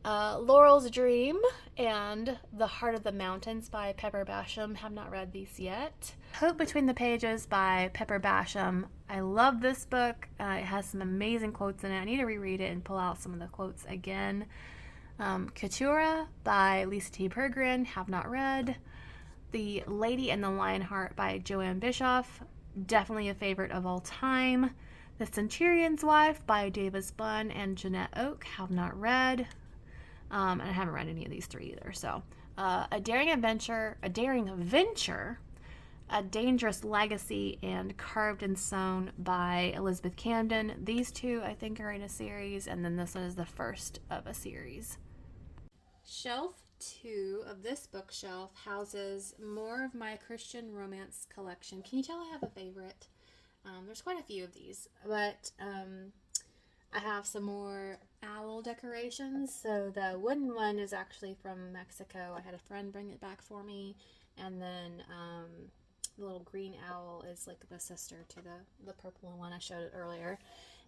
Laurel's Dream and The Heart of the Mountains by Pepper Basham. Have not read these yet. Hope Between the Pages by Pepper Basham. I love this book. It has some amazing quotes in it. I need to reread it and pull out some of the quotes again. Keturah by Lisa T. Pergrin. Have not read. The Lady and the Lionheart by Joanne Bischoff. Definitely a favorite of all time. The Centurion's Wife by Davis Bunn and Jeanette Oake. Have not read. And I haven't read any of these 3 either. So, A Daring Venture, A Dangerous Legacy, and Carved and Sewn by Elizabeth Camden. These 2, I think, are in a series, and then this one is the first of a series. Shelf 2 of this bookshelf houses more of my Christian romance collection. Can you tell I have a favorite? There's quite a few of these, but I have some more owl decorations. So the wooden one is actually from Mexico. I had a friend bring it back for me. And then the little green owl is like the sister to the purple one I showed it earlier.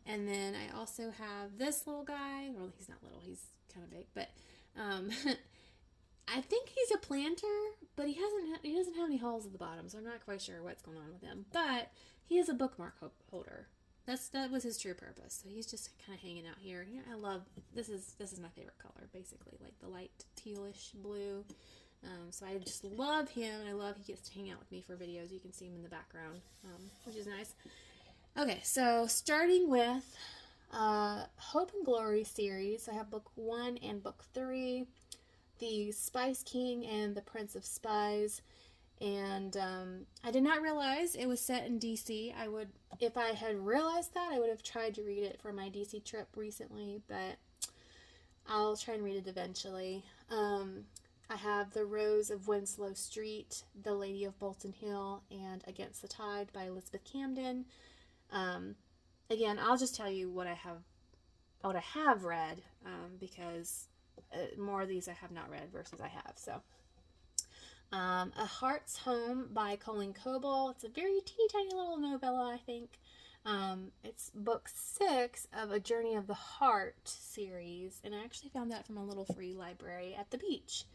And then I also have this little guy. Well, he's not little. He's kind of big. But I think he's a planter, but he doesn't have any holes at the bottom. So I'm not quite sure what's going on with him. But he is a bookmark holder. That was his true purpose. So he's just kind of hanging out here. Yeah, I love this is my favorite color, basically, like the light tealish blue. So I just love him, and I love he gets to hang out with me for videos. You can see him in the background, which is nice. Okay, so starting with Hope and Glory series, I have book 1 and book 3, The Spice King and the Prince of Spies. And I did not realize it was set in DC. If I had realized that, I would have tried to read it for my DC trip recently, but I'll try and read it eventually. I have The Rose of Winslow Street, The Lady of Bolton Hill, and Against the Tide by Elizabeth Camden. Again, I'll just tell you what I have read, because more of these I have not read versus I have, so. A Heart's Home by Colleen Coble. It's a very teeny tiny little novella, I think. It's book 6 of A Journey of the Heart series, and I actually found that from a little free library at the beach.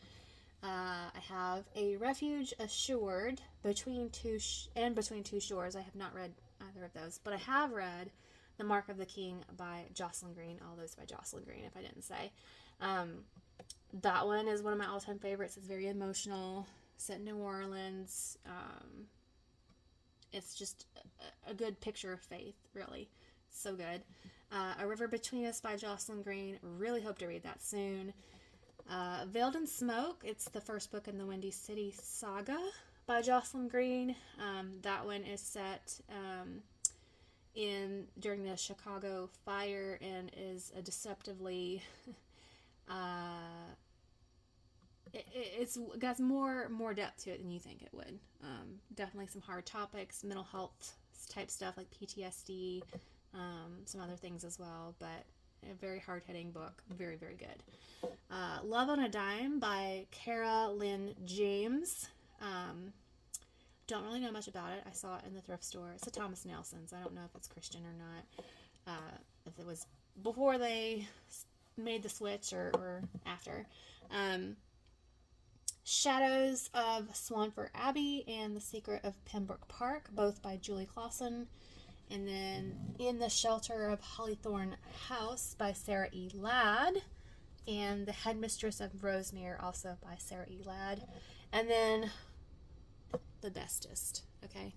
I have A Refuge Assured, Between Two Shores. I have not read either of those, but I have read The Mark of the King by Jocelyn Green. All those by Jocelyn Green, if I didn't say. That one is one of my all-time favorites. It's very emotional, set in New Orleans. It's just a good picture of faith, really. So good. A River Between Us by Jocelyn Green. Really hope to read that soon. Veiled in Smoke. It's the first book in the Windy City saga by Jocelyn Green. That one is set during the Chicago fire and is a deceptively it's got more depth to it than you think it would. Definitely some hard topics, mental health type stuff like PTSD, some other things as well, but a very hard-hitting book. Very, very good. Love on a Dime by Kara Lynn James. Don't really know much about it. I saw it in the thrift store. It's a Thomas Nelson's. I don't know if it's Christian or not. If it was before they made the switch or after. Shadows of Swanford Abbey and The Secret of Pembroke Park, both by Julie Clausen. And then In the Shelter of Hollythorn House by Sarah E. Ladd. And The Headmistress of Rosemere, also by Sarah E. Ladd. And then the bestest, okay?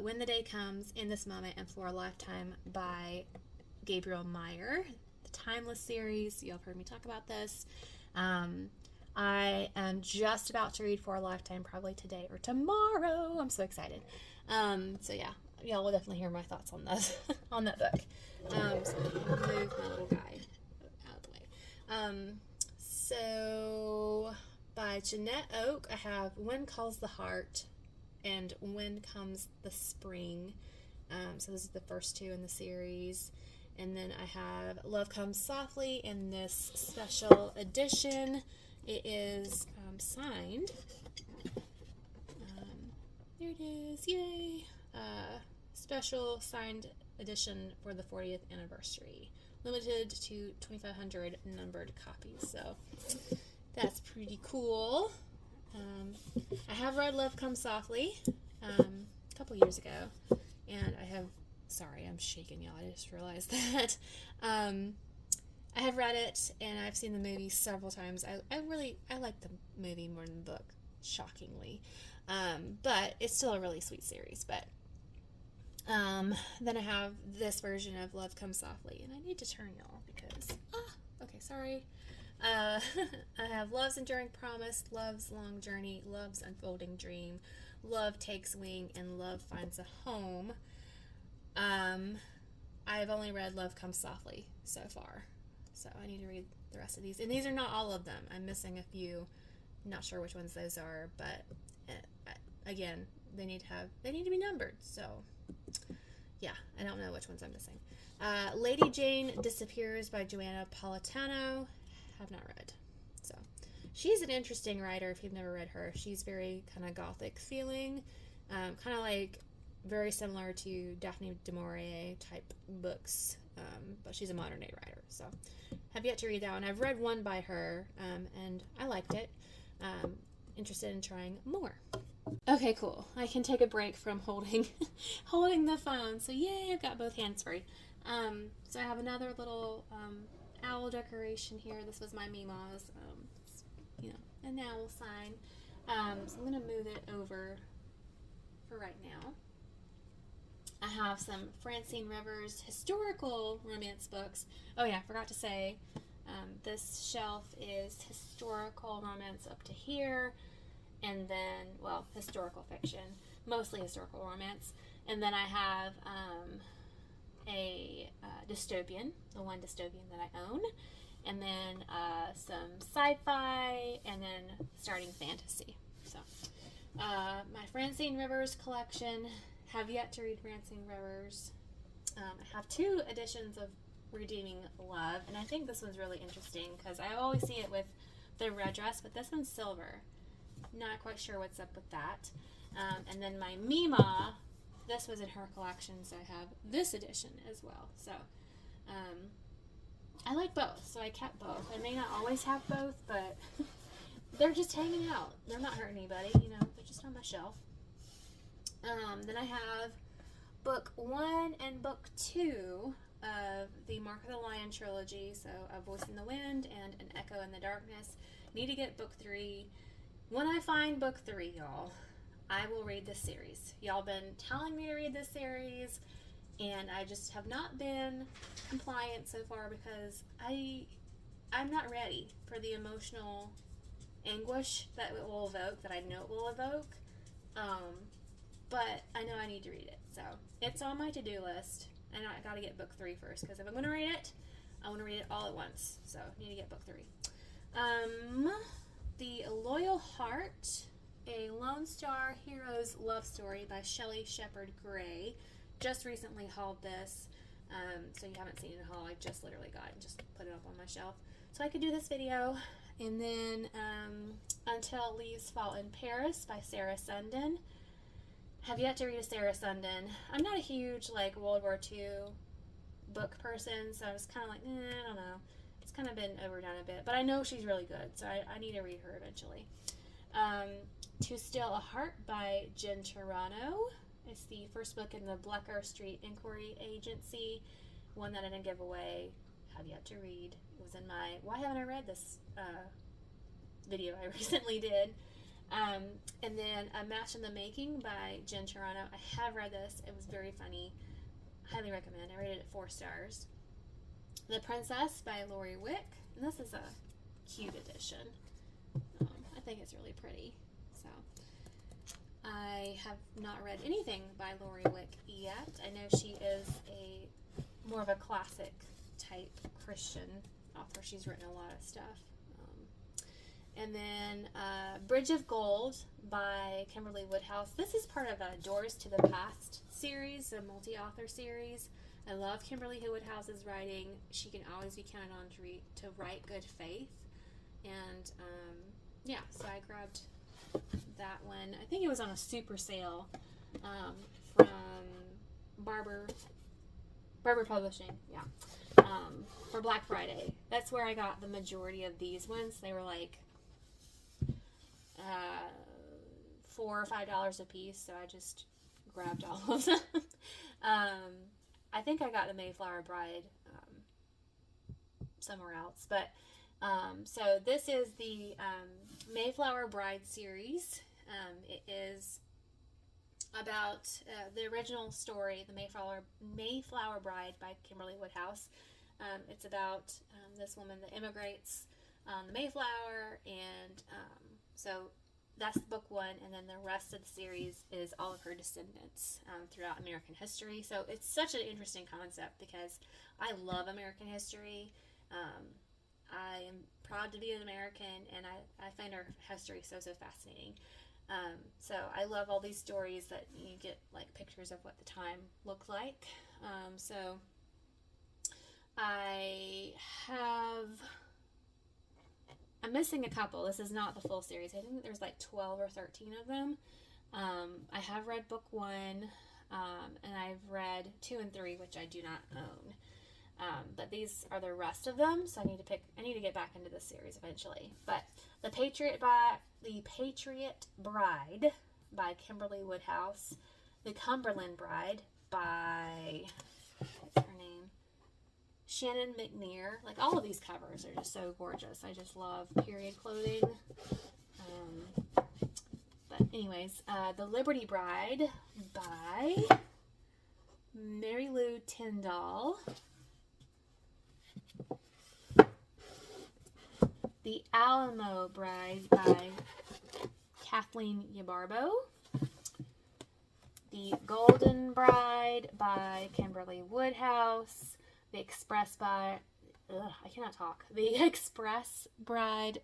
When the Day Comes, In This Moment, and For a Lifetime by Gabriel Meyer. The Timeless series. Y'all have heard me talk about this. I am just about to read For a Lifetime, probably today or tomorrow. I'm so excited. So yeah, y'all will definitely hear my thoughts on that on that book. So I'll move my little guy out of the way. So by Jeanette Oak, I have When Calls the Heart and When Comes the Spring. So this is the first two in the series. And then I have Love Comes Softly in this special edition. It is signed. There it is. Yay! Special signed edition for the 40th anniversary. Limited to 2,500 numbered copies. So that's pretty cool. I have read Love Comes Softly a couple years ago. And I have... Sorry, I'm shaking, y'all. I just realized that. I have read it, and I've seen the movie several times. I like the movie more than the book, shockingly. But it's still a really sweet series. But then I have this version of Love Comes Softly, and I need to turn y'all because... okay, sorry. I have Love's Enduring Promise, Love's Long Journey, Love's Unfolding Dream, Love Takes Wing, and Love Finds a Home. I've only read Love Comes Softly so far. So I need to read the rest of these. And these are not all of them. I'm missing a few. Not sure which ones those are, but again, they need to be numbered. So yeah, I don't know which ones I'm missing. Lady Jane Disappears by Joanna Politano. Have not read. So she's an interesting writer if you've never read her. She's very kind of gothic feeling, kind of like very similar to Daphne du Maurier type books, but she's a modern day writer. So have yet to read that one. I've read one by her, and I liked it. Interested in trying more. Okay, cool. I can take a break from holding the phone. So yay, I've got both hands free. So I have another little owl decoration here. This was my Mima's, an owl sign. So I'm gonna move it over for right now. I have some Francine Rivers historical romance books. Oh yeah, I forgot to say, this shelf is historical romance up to here, and then, well, historical fiction, mostly historical romance. And then I have a dystopian, the one dystopian that I own, and then some sci-fi, and then starting fantasy. So my Francine Rivers collection. Have yet to read Francine Rivers. I have two editions of Redeeming Love, and I think this one's really interesting because I always see it with the red dress, but this one's silver. Not quite sure what's up with that. And then my Mima, this was in her collection, so I have this edition as well. So I like both, so I kept both. I may not always have both, but they're just hanging out. They're not hurting anybody, they're just on my shelf. Then I have book 1 and book 2 of the Mark of the Lion trilogy, so A Voice in the Wind and An Echo in the Darkness. Need to get book 3. When I find book 3, y'all, I will read this series. Y'all been telling me to read this series, and I just have not been compliant so far because I'm not ready for the emotional anguish that it will evoke, that I know it will evoke. But I know I need to read it, so it's on my to-do list, and I gotta get book 3 first, because if I'm gonna read it, I want to read it all at once, so I need to get book 3. The Loyal Heart, a Lone Star Hero's Love Story by Shelley Shepherd Gray. Just recently hauled this, so you haven't seen it in a haul. I just literally got it and just put it up on my shelf so I could do this video. And then Until Leaves Fall in Paris by Sarah Sundin. Have yet to read a Sarah Sundin. I'm not a huge World War II book person, so I was kind of like, I don't know. It's kind of been overdone a bit, but I know she's really good, so I need to read her eventually. To Still a Heart by Jen Turano. It's the first book in the Blecker Street Inquiry Agency, one that I didn't give away. Have yet to read. It was in my Why Haven't I Read This video I recently did. And then A Match in the Making by Jen Turano. I have read this. It was very funny. Highly recommend. I rated it 4 stars. The Princess by Lori Wick. And this is a cute edition. I think it's really pretty. So I have not read anything by Lori Wick yet. I know she is more of a classic type Christian author. She's written a lot of stuff. And then Bridge of Gold by Kimberly Woodhouse. This is part of a Doors to the Past series, a multi-author series. I love Kimberly Woodhouse's writing. She can always be counted on to write good faith. And yeah, so I grabbed that one. I think it was on a super sale from Barber Publishing. Yeah, for Black Friday. That's where I got the majority of these ones. They were like $4 or $5 a piece, so I just grabbed all of them. I think I got the Mayflower Bride somewhere else, but so this is the Mayflower Bride series. It is about the original story, the Mayflower Bride by Kimberly Woodhouse. It's about this woman that immigrates on the Mayflower, and so that's book 1, and then the rest of the series is all of her descendants throughout American history. So it's such an interesting concept because I love American history. I am proud to be an American, and I find our history so fascinating. So I love all these stories that you get pictures of what the time looked like. So I'm missing a couple. This is not the full series. I think there's 12 or 13 of them. I have read book 1, and I've read 2 and 3, which I do not own. But these are the rest of them, so I need to get back into this series eventually. But The Patriot Bride by Kimberly Woodhouse. The Cumberland Bride by, what's her name? Shannon McNear. All of these covers are just so gorgeous. I just love period clothing. But anyways, The Liberty Bride by Mary Lou Tyndall. The Alamo Bride by Kathleen Yabarbo. The Golden Bride by Kimberly Woodhouse. The Express Bride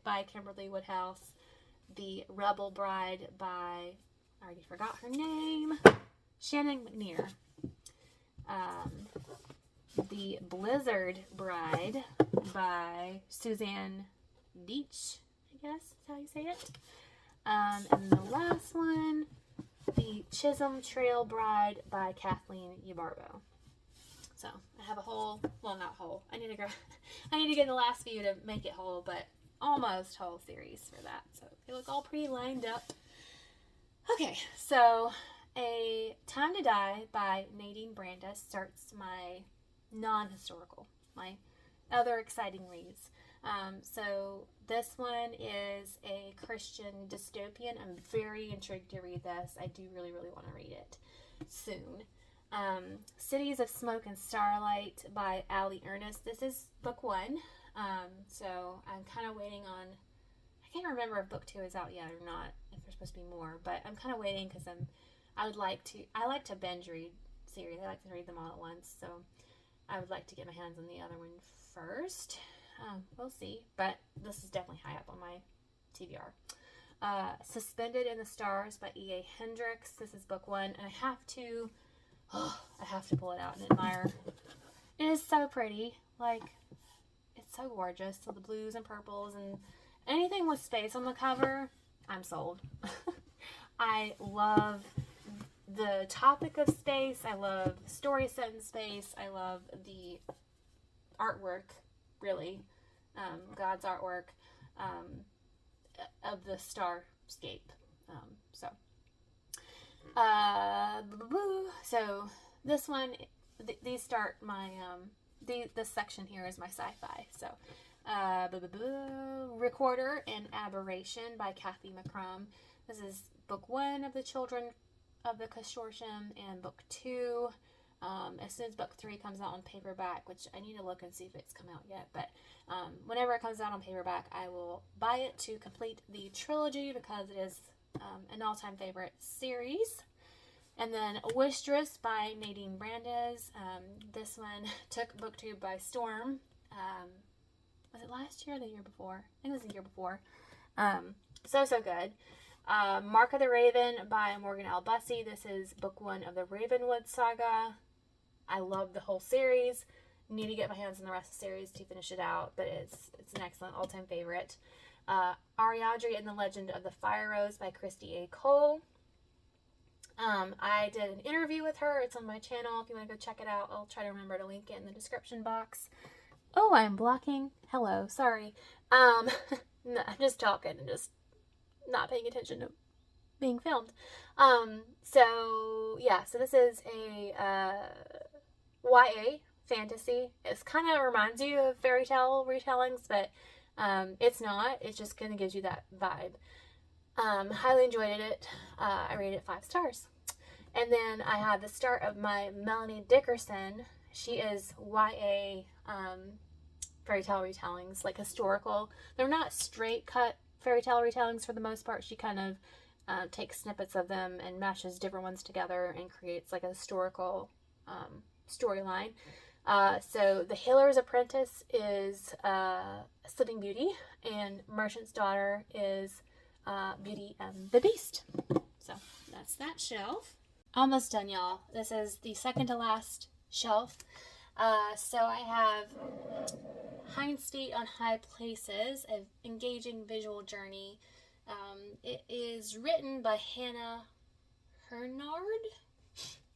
by Kimberly Woodhouse. The Rebel Bride by, I already forgot her name, Shannon McNear. The Blizzard Bride by Suzanne Deitch, I guess is how you say it. And the last one, The Chisholm Trail Bride by Kathleen Yabarbo. So I have a whole, well, not whole. I need to get the last few to make it whole, but almost whole series for that. So they look all pretty lined up. Okay, so A Time to Die by Nadine Brandes starts my non-historical, my other exciting reads. So this one is a Christian dystopian. I'm very intrigued to read this. I do really, really want to read it soon. Cities of Smoke and Starlight by Allie Ernest. This is book 1. So I'm kind of waiting on, I can't remember if book 2 is out yet or not, if there's supposed to be more, but I'm kind of waiting because I like to binge read series. I like to read them all at once, so I would like to get my hands on the other one first. We'll see, but this is definitely high up on my TBR. Suspended in the Stars by E.A. Hendricks. This is book 1, and I have to pull it out and admire. It is so pretty. Like, it's so gorgeous. So the blues and purples and anything with space on the cover, I'm sold. I love the topic of space. I love the story set in space. I love the artwork, really. God's artwork of the starscape. So this one, these start my, this section here is my sci-fi. So, Recorder and Aberration by Kathy McCrum. This is book 1 of the Children of the Consortium, and book 2. As soon as book 3 comes out on paperback, which I need to look and see if it's come out yet, but whenever it comes out on paperback, I will buy it to complete the trilogy because it is an all-time favorite series. And then Wistress by Nadine Brandes. This one took booktube by storm. Was it last year or the year before? I think it was the year before. So good. Mark of the Raven by Morgan L. Bussey. This is book 1 of the Ravenwood saga. I love the whole series. Need to get my hands on the rest of the series to finish it out, but it's an excellent all-time favorite. Ariadne and the Legend of the Fire Rose by Christy A. Cole. I did an interview with her. It's on my channel. If you want to go check it out, I'll try to remember to link it in the description box. Oh, I'm blocking. Hello. Sorry. No, I'm just talking and just not paying attention to being filmed. So this is a YA fantasy. It kind of reminds you of fairy tale retellings, but it's not. It just kind of gives you that vibe. Highly enjoyed it. I rated it 5 stars. And then I have the start of my Melanie Dickerson. She is YA fairy tale retellings, like historical. They're not straight cut fairy tale retellings for the most part. She kind of takes snippets of them and mashes different ones together and creates like a historical storyline. So The Healer's Apprentice is Sleeping Beauty, and Merchant's Daughter is Beauty and the Beast. So that's that shelf. Almost done, y'all. This is the second to last shelf. So I have Hind's Feet on High Places, an engaging visual journey. It is written by Hannah Hernard.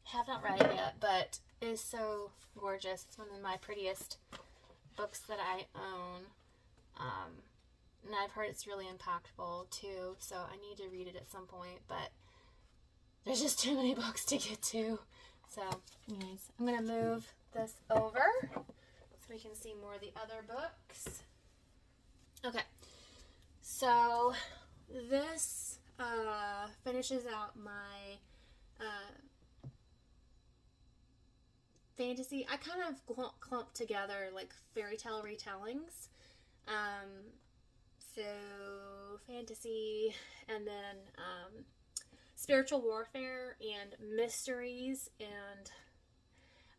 Have not read it yet, but it is so gorgeous. It's one of my prettiest books that I own. And I've heard it's really impactful too, so I need to read it at some point, but there's just too many books to get to. So anyways, I'm going to move this over so we can see more of the other books. Okay, so this finishes out my fantasy. I kind of clumped together like fairy tale retellings. So fantasy, and then spiritual warfare and mysteries, and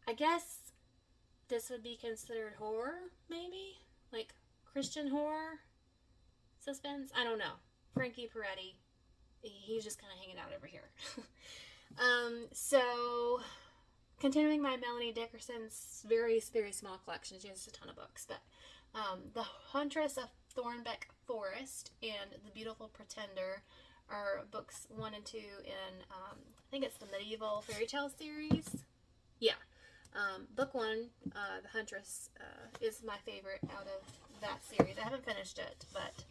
I guess this would be considered horror, maybe? Like Christian horror? Suspense? I don't know. Frankie Peretti, he's just kind of hanging out over here. So continuing my Melanie Dickerson's very, very small collection. She has a ton of books, but The Huntress of Thornbeck Forest and The Beautiful Pretender are books 1 and 2 in, I think it's the medieval fairy tale series. Yeah. Book 1, The Huntress, is my favorite out of that series. I haven't finished it, but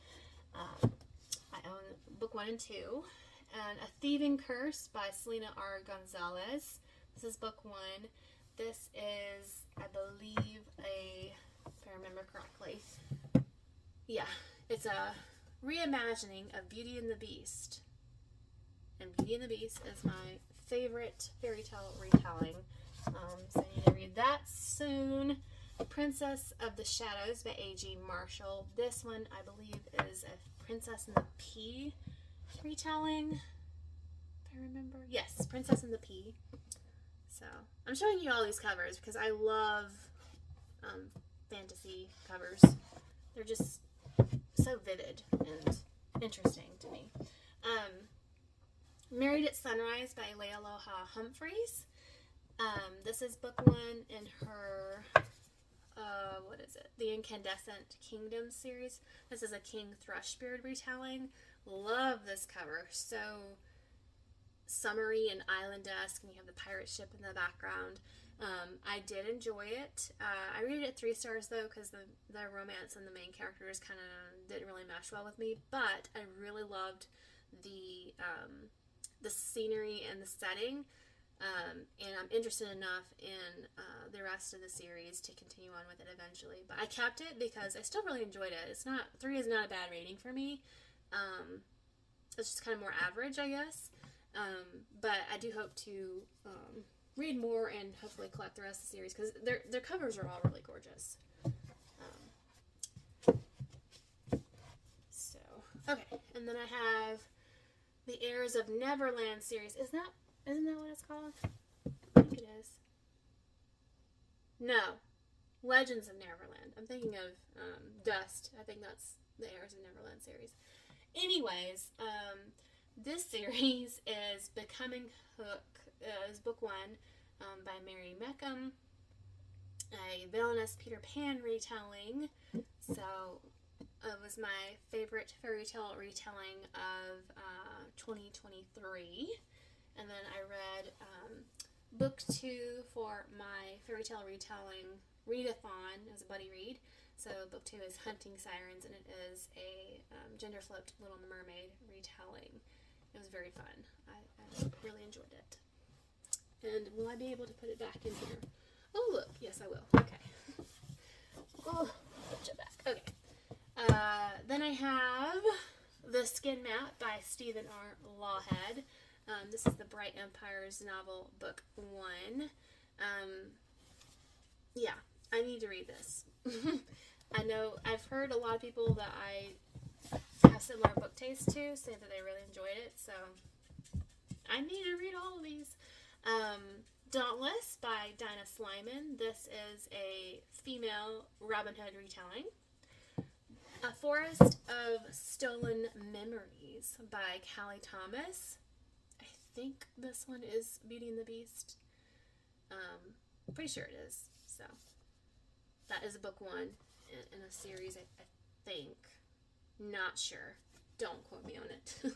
I own book 1 and 2. and A Thieving Curse by Selena R. Gonzalez. This is book 1. This is, I believe, if I remember correctly, yeah, it's a reimagining of Beauty and the Beast. And Beauty and the Beast is my favorite fairy tale retelling. So I need to read that soon. Princess of the Shadows by A.G. Marshall. This one, I believe, is a Princess and the Pea retelling, if I remember. Yes, Princess and the Pea. So, I'm showing you all these covers because I love fantasy covers. They're just so vivid and interesting to me. Married at Sunrise by Lealoha Humphreys. This is book 1 in her, what is it? The Incandescent Kingdom series. This is a King Thrushbeard retelling. Love this cover. So summery and island-esque, and you have the pirate ship in the background. I did enjoy it. I rated it 3 stars though, because the romance and the main characters kind of didn't really mesh well with me. But I really loved the scenery and the setting, and I'm interested enough in the rest of the series to continue on with it eventually. But I kept it because I still really enjoyed it. 3 is not a bad rating for me. It's just kind of more average, I guess. But I do hope to read more and hopefully collect the rest of the series because their covers are all really gorgeous. So, okay, and then I have the Heirs of Neverland series. Isn't that what it's called? I think it is. No, Legends of Neverland. I'm thinking of Dust. I think that's the Heirs of Neverland series. Anyways, this series is Becoming Hook, is book 1 by Mary Meckham, a villainous Peter Pan retelling. So it was my favorite fairy tale retelling of 2023. And then I read book 2 for my fairy tale retelling readathon. It was a buddy read. So book 2 is Hunting Sirens, and it is a gender-flipped Little Mermaid retelling. It was very fun. I really enjoyed it. And will I be able to put it back in here? Oh, look. Yes, I will. Okay. Oh, put it back. Okay. Then I have The Skin Map by Stephen R. Lawhead. This is the Bright Empires novel, book 1. Yeah, I need to read this. I know I've heard a lot of people that I have similar book taste to say that they really enjoyed it, so I need to read all of these. Dauntless by Dinah Slyman. This is a female Robin Hood retelling. A Forest of Stolen Memories by Callie Thomas. I think this one is Beauty and the Beast. Pretty sure it is. So that is book 1 in a series, I think. Not sure. Don't quote me on it.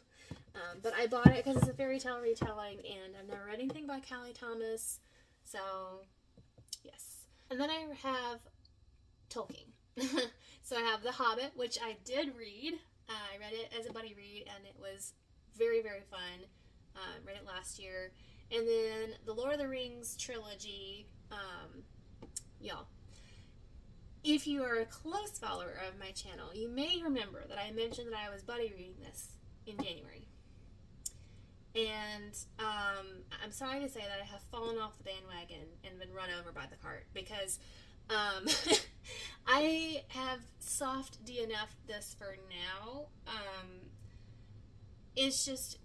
But I bought it because it's a fairy tale retelling, and I've never read anything by Callie Thomas. So, yes. And then I have Tolkien. So I have The Hobbit, which I did read. I read it as a buddy read, and it was very, very fun. Read it last year. And then the Lord of the Rings trilogy. Y'all, if you are a close follower of my channel, you may remember that I mentioned that I was buddy reading this in January. And I'm sorry to say that I have fallen off the bandwagon and been run over by the cart because I have soft DNF'd this for now. It's just,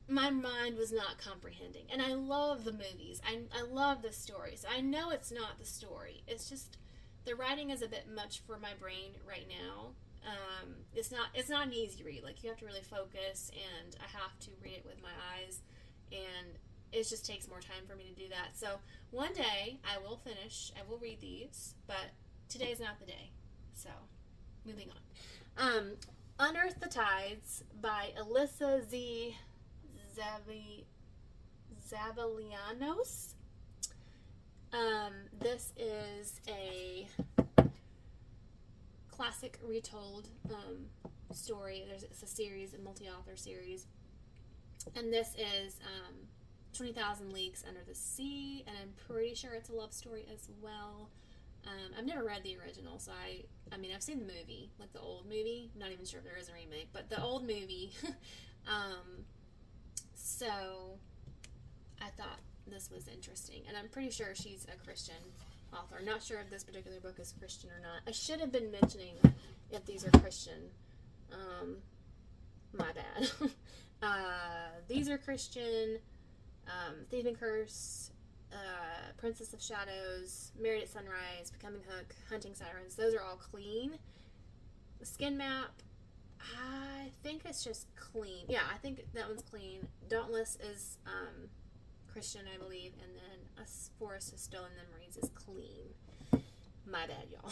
my mind was not comprehending. And I love the movies. I love the stories. I know it's not the story. It's just, the writing is a bit much for my brain right now. It's not an easy read. Like, you have to really focus, and I have to read it with my eyes, and it just takes more time for me to do that. So one day I will read these, but today's not the day. So moving on. Unearth the Tides by Alyssa Zavalianos. This is a classic retold story. It's a series, a multi-author series. And this is 20,000 Leagues Under the Sea, and I'm pretty sure it's a love story as well. I've never read the original, so I mean, I've seen the movie, like the old movie. I'm not even sure if there is a remake, but the old movie. So I thought this was interesting, and I'm pretty sure she's a Christian author. Not sure if this particular book is Christian or not. I should have been mentioning if these are Christian. My bad. These are Christian. Thief and Curse, Princess of Shadows, Married at Sunrise, Becoming Hook, Hunting Sirens. Those are all clean. The Skin Map, I think it's just clean. Yeah, I think that one's clean. Dauntless is Christian, I believe, and then A Forest of Stolen Memories is clean. My bad, y'all.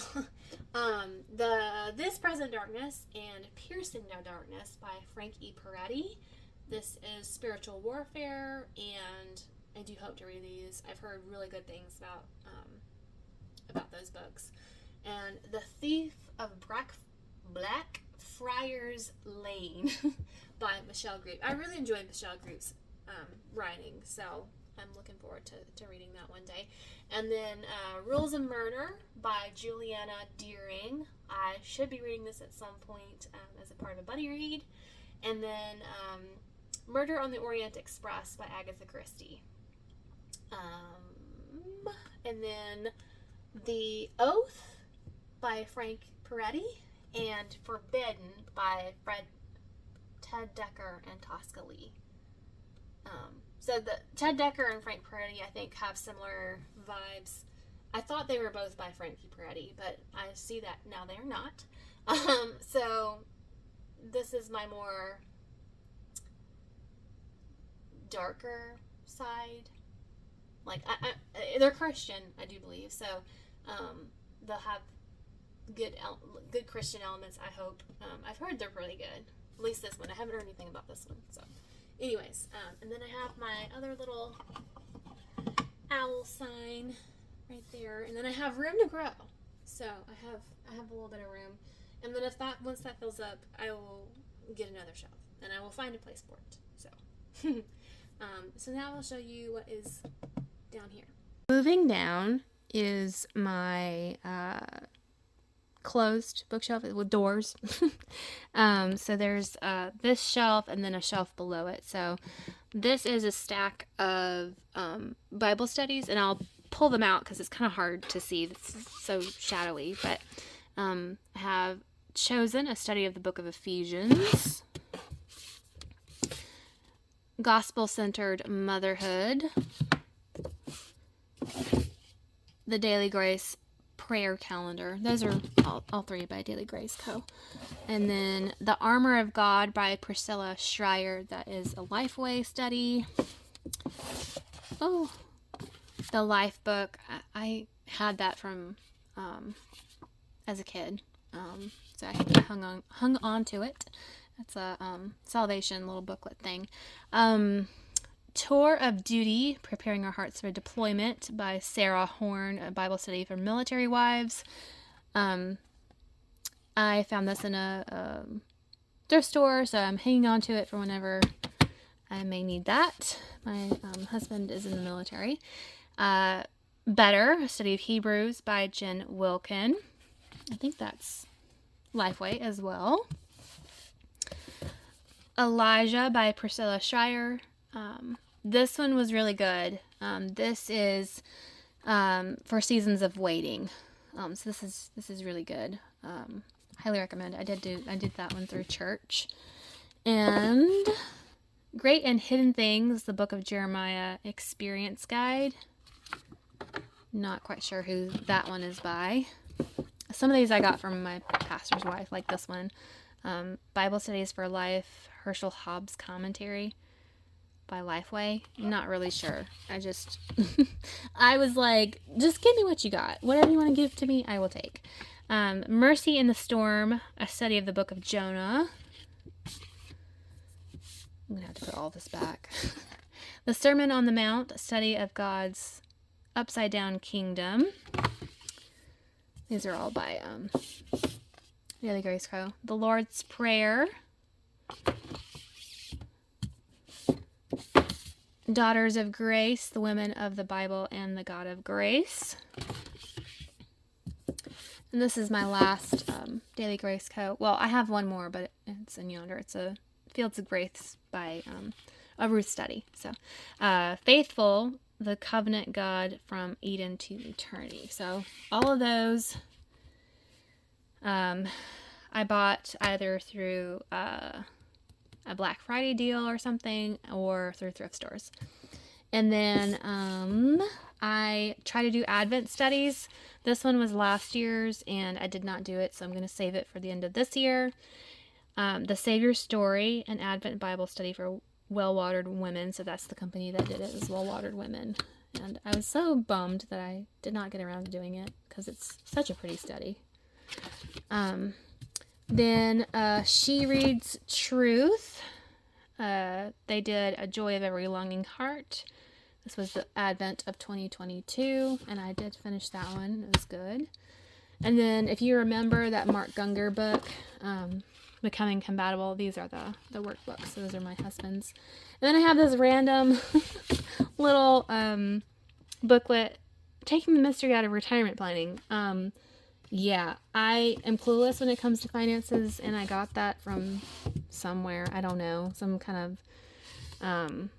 This Present Darkness and Piercing No Darkness by Frank E. Peretti. This is spiritual warfare, and I do hope to read these. I've heard really good things about those books. And The Thief of Blackfriars Lane by Michelle Group. I really enjoyed Michelle Group's writing, so I'm looking forward to reading that one day. And then Rules of Murder by Juliana Deering. I should be reading this at some point as a part of a buddy read. And then Murder on the Orient Express by Agatha Christie. And then The Oath by Frank Peretti, and Forbidden by Ted Decker and Tosca Lee. So the Ted Decker and Frank Peretti, I think, have similar vibes. I thought they were both by Frankie Peretti, but I see that now they are not. So this is my more darker side. Like, they're Christian, I do believe, so they'll have good Christian elements, I hope. I've heard they're really good. At least this one. I haven't heard anything about this one. So, anyways, and then I have my other little owl sign right there, and then I have room to grow. So I have a little bit of room, and then once that fills up, I will get another shelf, and I will find a place for it. So, so now I'll show you what is down here. Moving down is my closed bookshelf with doors. So there's this shelf and then a shelf below it. So this is a stack of Bible studies, and I'll pull them out because it's kind of hard to see. It's so shadowy. But I have chosen a study of the book of Ephesians, Gospel-Centered Motherhood, the Daily Grace Prayer Calendar. Those are all three by Daily Grace Co. And then The Armor of God by Priscilla Schreier. That is a Lifeway study. Oh, the Life book. I had that from as a kid. So I hung on to it. It's a salvation little booklet thing. Tour of Duty, Preparing Our Hearts for Deployment by Sarah Horn, a Bible study for military wives. I found this in a thrift store, so I'm hanging on to it for whenever I may need that. My husband is in the military. Better, a study of Hebrews by Jen Wilkin. I think that's Lifeway as well. Elijah by Priscilla Schreier. This one was really good. This is for seasons of waiting. So this is really good. Highly recommend. I did that one through church. And Great and Hidden Things, the Book of Jeremiah Experience Guide. Not quite sure who that one is by. Some of these I got from my pastor's wife, like this one. Bible Studies for Life, Herschel Hobbs Commentary by Lifeway. Not really sure. I was like, just give me what you got. Whatever you want to give to me, I will take. Mercy in the Storm, a study of the book of Jonah. I'm going to have to put all this back. The Sermon on the Mount, a study of God's upside down kingdom. These are all by Daily Grace Co. The Lord's Prayer. Daughters of Grace, the Women of the Bible and the God of Grace. And this is my last Daily Grace coat. Well, I have one more, but it's in yonder. It's a Fields of Grace by a Ruth study. So, Faithful, the Covenant God from Eden to Eternity. So, all of those I bought either through a Black Friday deal or something, or through thrift stores. And then I try to do Advent studies. This one was last year's, and I did not do it, so I'm going to save it for the end of this year. The Savior's Story, an Advent Bible study for Well-Watered Women. So that's the company that did it, is Well-Watered Women. And I was so bummed that I did not get around to doing it, because it's such a pretty study. Then She Reads Truth. They did A Joy of Every Longing Heart. This was the Advent of 2022, and I did finish that one. It was good. And then, if you remember that Mark Gungor book, Becoming Compatible, these are the workbooks. Those are my husband's. And then I have this random little booklet, Taking the Mystery Out of Retirement Planning. Yeah, I am clueless when it comes to finances, and I got that from somewhere. I don't know, some kind of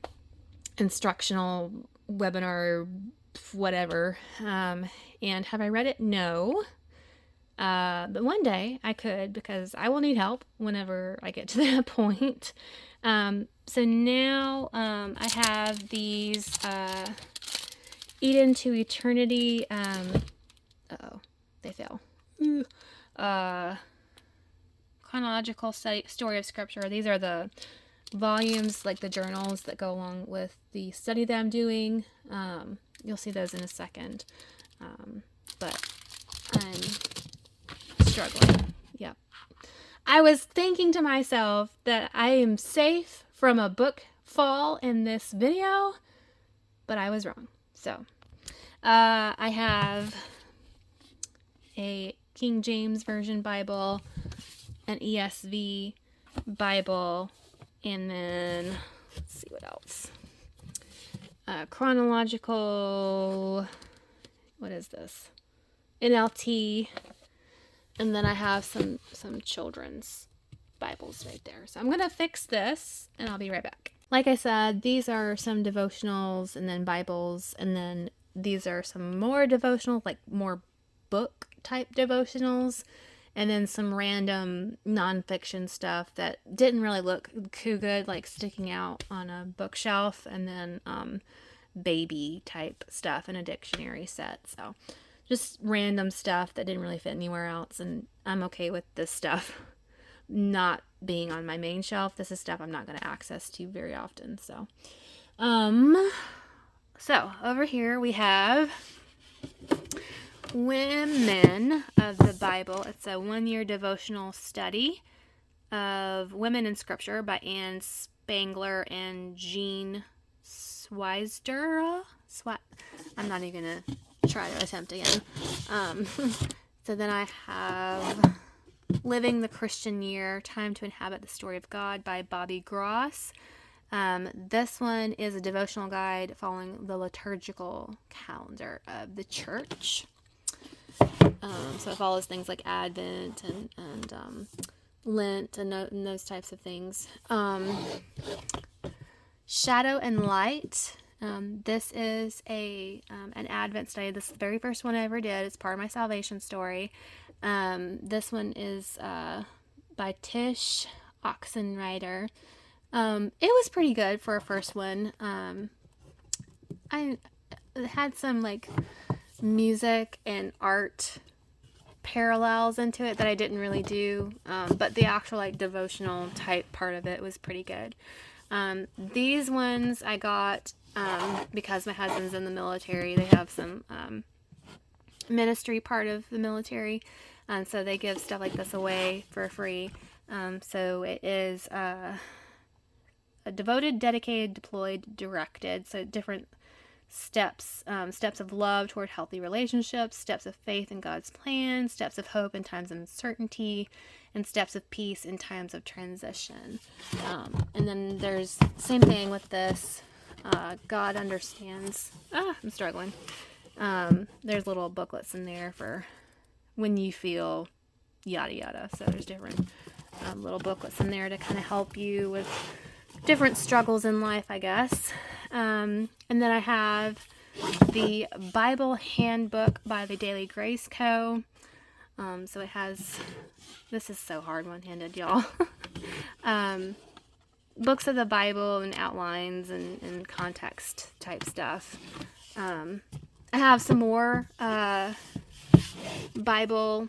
instructional webinar, whatever. And have I read it? No. But one day I could, because I will need help whenever I get to that point. So now I have these Eden to Eternity. Uh-oh, they fell. Chronological Story of Scripture. These are the volumes, like the journals that go along with the study that I'm doing. You'll see those in a second. But I'm struggling. Yep. I was thinking to myself that I am safe from a book fall in this video, but I was wrong. So, I have a King James Version Bible, an ESV Bible, and then, let's see what else. Chronological, what is this? NLT, and then I have some children's Bibles right there. So I'm going to fix this, and I'll be right back. Like I said, these are some devotionals, and then Bibles, and then these are some more devotionals, like more book-type devotionals, and then some random nonfiction stuff that didn't really look too good, like sticking out on a bookshelf, and then baby-type stuff in a dictionary set. So just random stuff that didn't really fit anywhere else, and I'm okay with this stuff not being on my main shelf. This is stuff I'm not going to access to very often. So over here we have Women of the Bible. It's a one-year devotional study of women in Scripture by Anne Spangler and Jean Swisder. I'm not even going to try to attempt again. So then I have Living the Christian Year, Time to Inhabit the Story of God by Bobby Gross. This one is a devotional guide following the liturgical calendar of the church. So it follows things like Advent and Lent and those types of things. Shadow and Light. This is an Advent study. This is the very first one I ever did. It's part of my salvation story. This one is by Tish Oxenreider. It was pretty good for a first one. I had some like music and art parallels into it that I didn't really do, but the actual like devotional type part of it was pretty good. These ones I got because my husband's in the military. They have some ministry part of the military, so they give stuff like this away for free. So it is a devoted, dedicated, deployed, directed. So different steps of love toward healthy relationships, steps of faith in God's plan, steps of hope in times of uncertainty, and steps of peace in times of transition. And then there's same thing with this. God Understands. I'm struggling. There's little booklets in there for when you feel yada yada. So there's different little booklets in there to kind of help you with different struggles in life, I guess. And then I have the Bible Handbook by the Daily Grace Co. So it has, this is so hard one-handed, y'all. Books of the Bible and outlines and context type stuff. I have some more Bible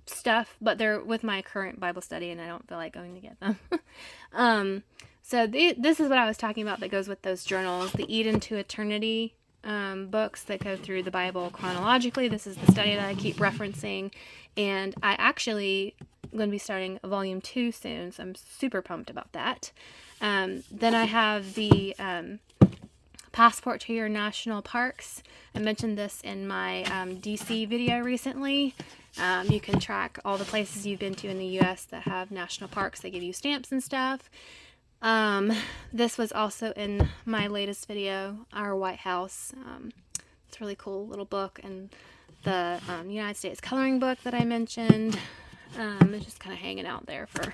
stuff, but they're with my current Bible study and I don't feel like going to get them. So this is what I was talking about that goes with those journals, the Eden to Eternity books that go through the Bible chronologically. This is the study that I keep referencing, and I actually am going to be starting volume 2 soon, so I'm super pumped about that. Then I have the Passport to Your National Parks. I mentioned this in my DC video recently. You can track all the places you've been to in the U.S. that have national parks. They give you stamps and stuff. This was also in my latest video, Our White House. It's a really cool little book, and the United States coloring book that I mentioned. It's just kind of hanging out there for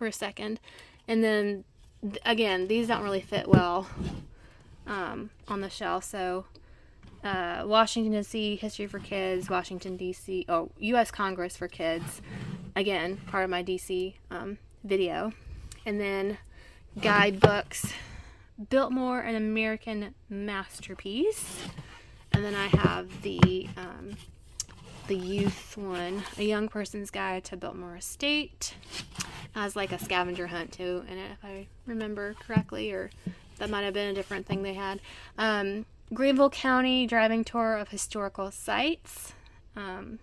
a second. And then, again, these don't really fit well on the shelf. So, Washington, D.C., History for Kids, Washington, D.C., U.S. Congress for Kids. Again, part of my D.C. video. And then guidebooks, Biltmore, An American Masterpiece. And then I have the youth one, A Young Person's Guide to Biltmore Estate. It has like a scavenger hunt too in it, if I remember correctly, or that might have been a different thing they had. Greenville County Driving Tour of Historical Sites. I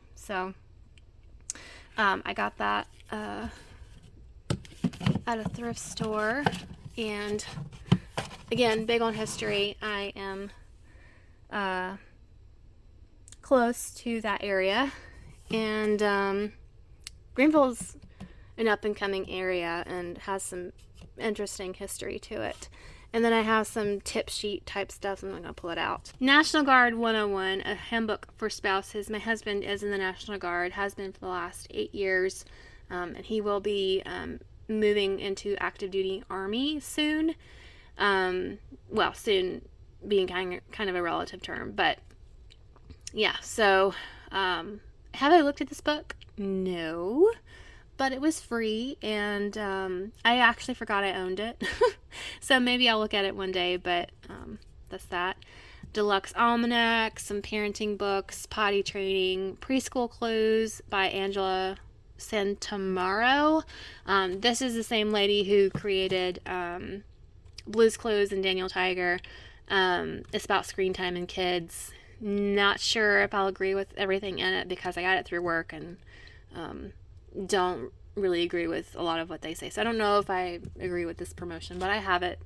got that at a thrift store, and again, big on history. I am close to that area, and Greenville's an up-and-coming area and has some interesting history to it. And then I have some tip sheet type stuff, so I'm not going to pull it out. National Guard 101, a handbook for spouses. My husband is in the National Guard, has been for the last 8 years, and he will be moving into active duty Army soon. Soon being kind of a relative term, but yeah. So, have I looked at this book? No, but it was free, and I actually forgot I owned it. So maybe I'll look at it one day, but that's that. Deluxe Almanac, some parenting books, potty training, preschool clothes by Angela Sentimental. This is the same lady who created Blue's Clues and Daniel Tiger. It's about screen time and kids. Not sure if I'll agree with everything in it because I got it through work and don't really agree with a lot of what they say. So I don't know if I agree with this promotion, but I have it.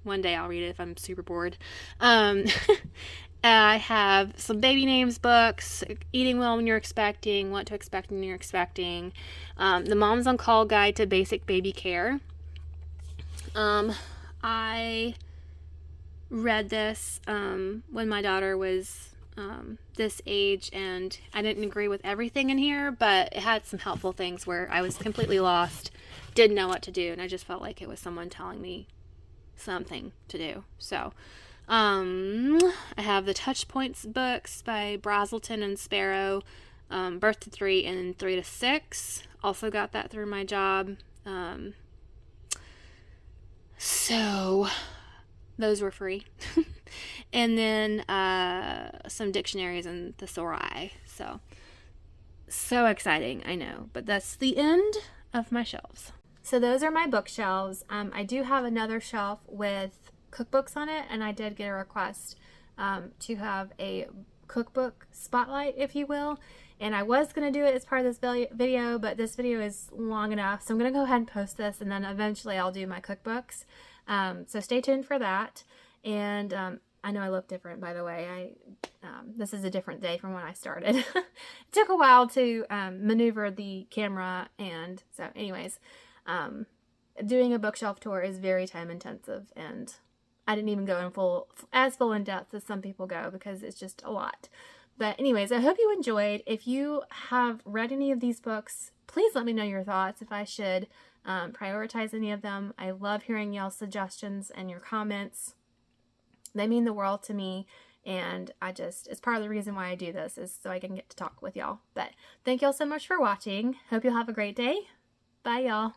One day I'll read it if I'm super bored. I have some baby names books, Eating Well When You're Expecting, What to Expect When You're Expecting, the Mom's on Call Guide to Basic Baby Care. I read this when my daughter was this age, and I didn't agree with everything in here, but it had some helpful things where I was completely lost, didn't know what to do, and I just felt like it was someone telling me something to do. So I have the Touch Points books by Brazelton and Sparrow, Birth to 3 and 3 to 6. Also got that through my job. So those were free. And then some dictionaries and thesauri. So exciting, I know. But that's the end of my shelves. So those are my bookshelves. I do have another shelf with cookbooks on it, and I did get a request to have a cookbook spotlight, if you will. And I was going to do it as part of this video, but this video is long enough, so I'm going to go ahead and post this, and then eventually I'll do my cookbooks. So stay tuned for that. And I know I look different, by the way. This is a different day from when I started. It took a while to maneuver the camera, and so anyways, doing a bookshelf tour is very time intensive, and I didn't even go in full in depth as some people go because it's just a lot. But anyways, I hope you enjoyed. If you have read any of these books, please let me know your thoughts if I should prioritize any of them. I love hearing y'all's suggestions and your comments. They mean the world to me, and it's part of the reason why I do this is so I can get to talk with y'all. But thank y'all so much for watching. Hope you'll have a great day. Bye, y'all.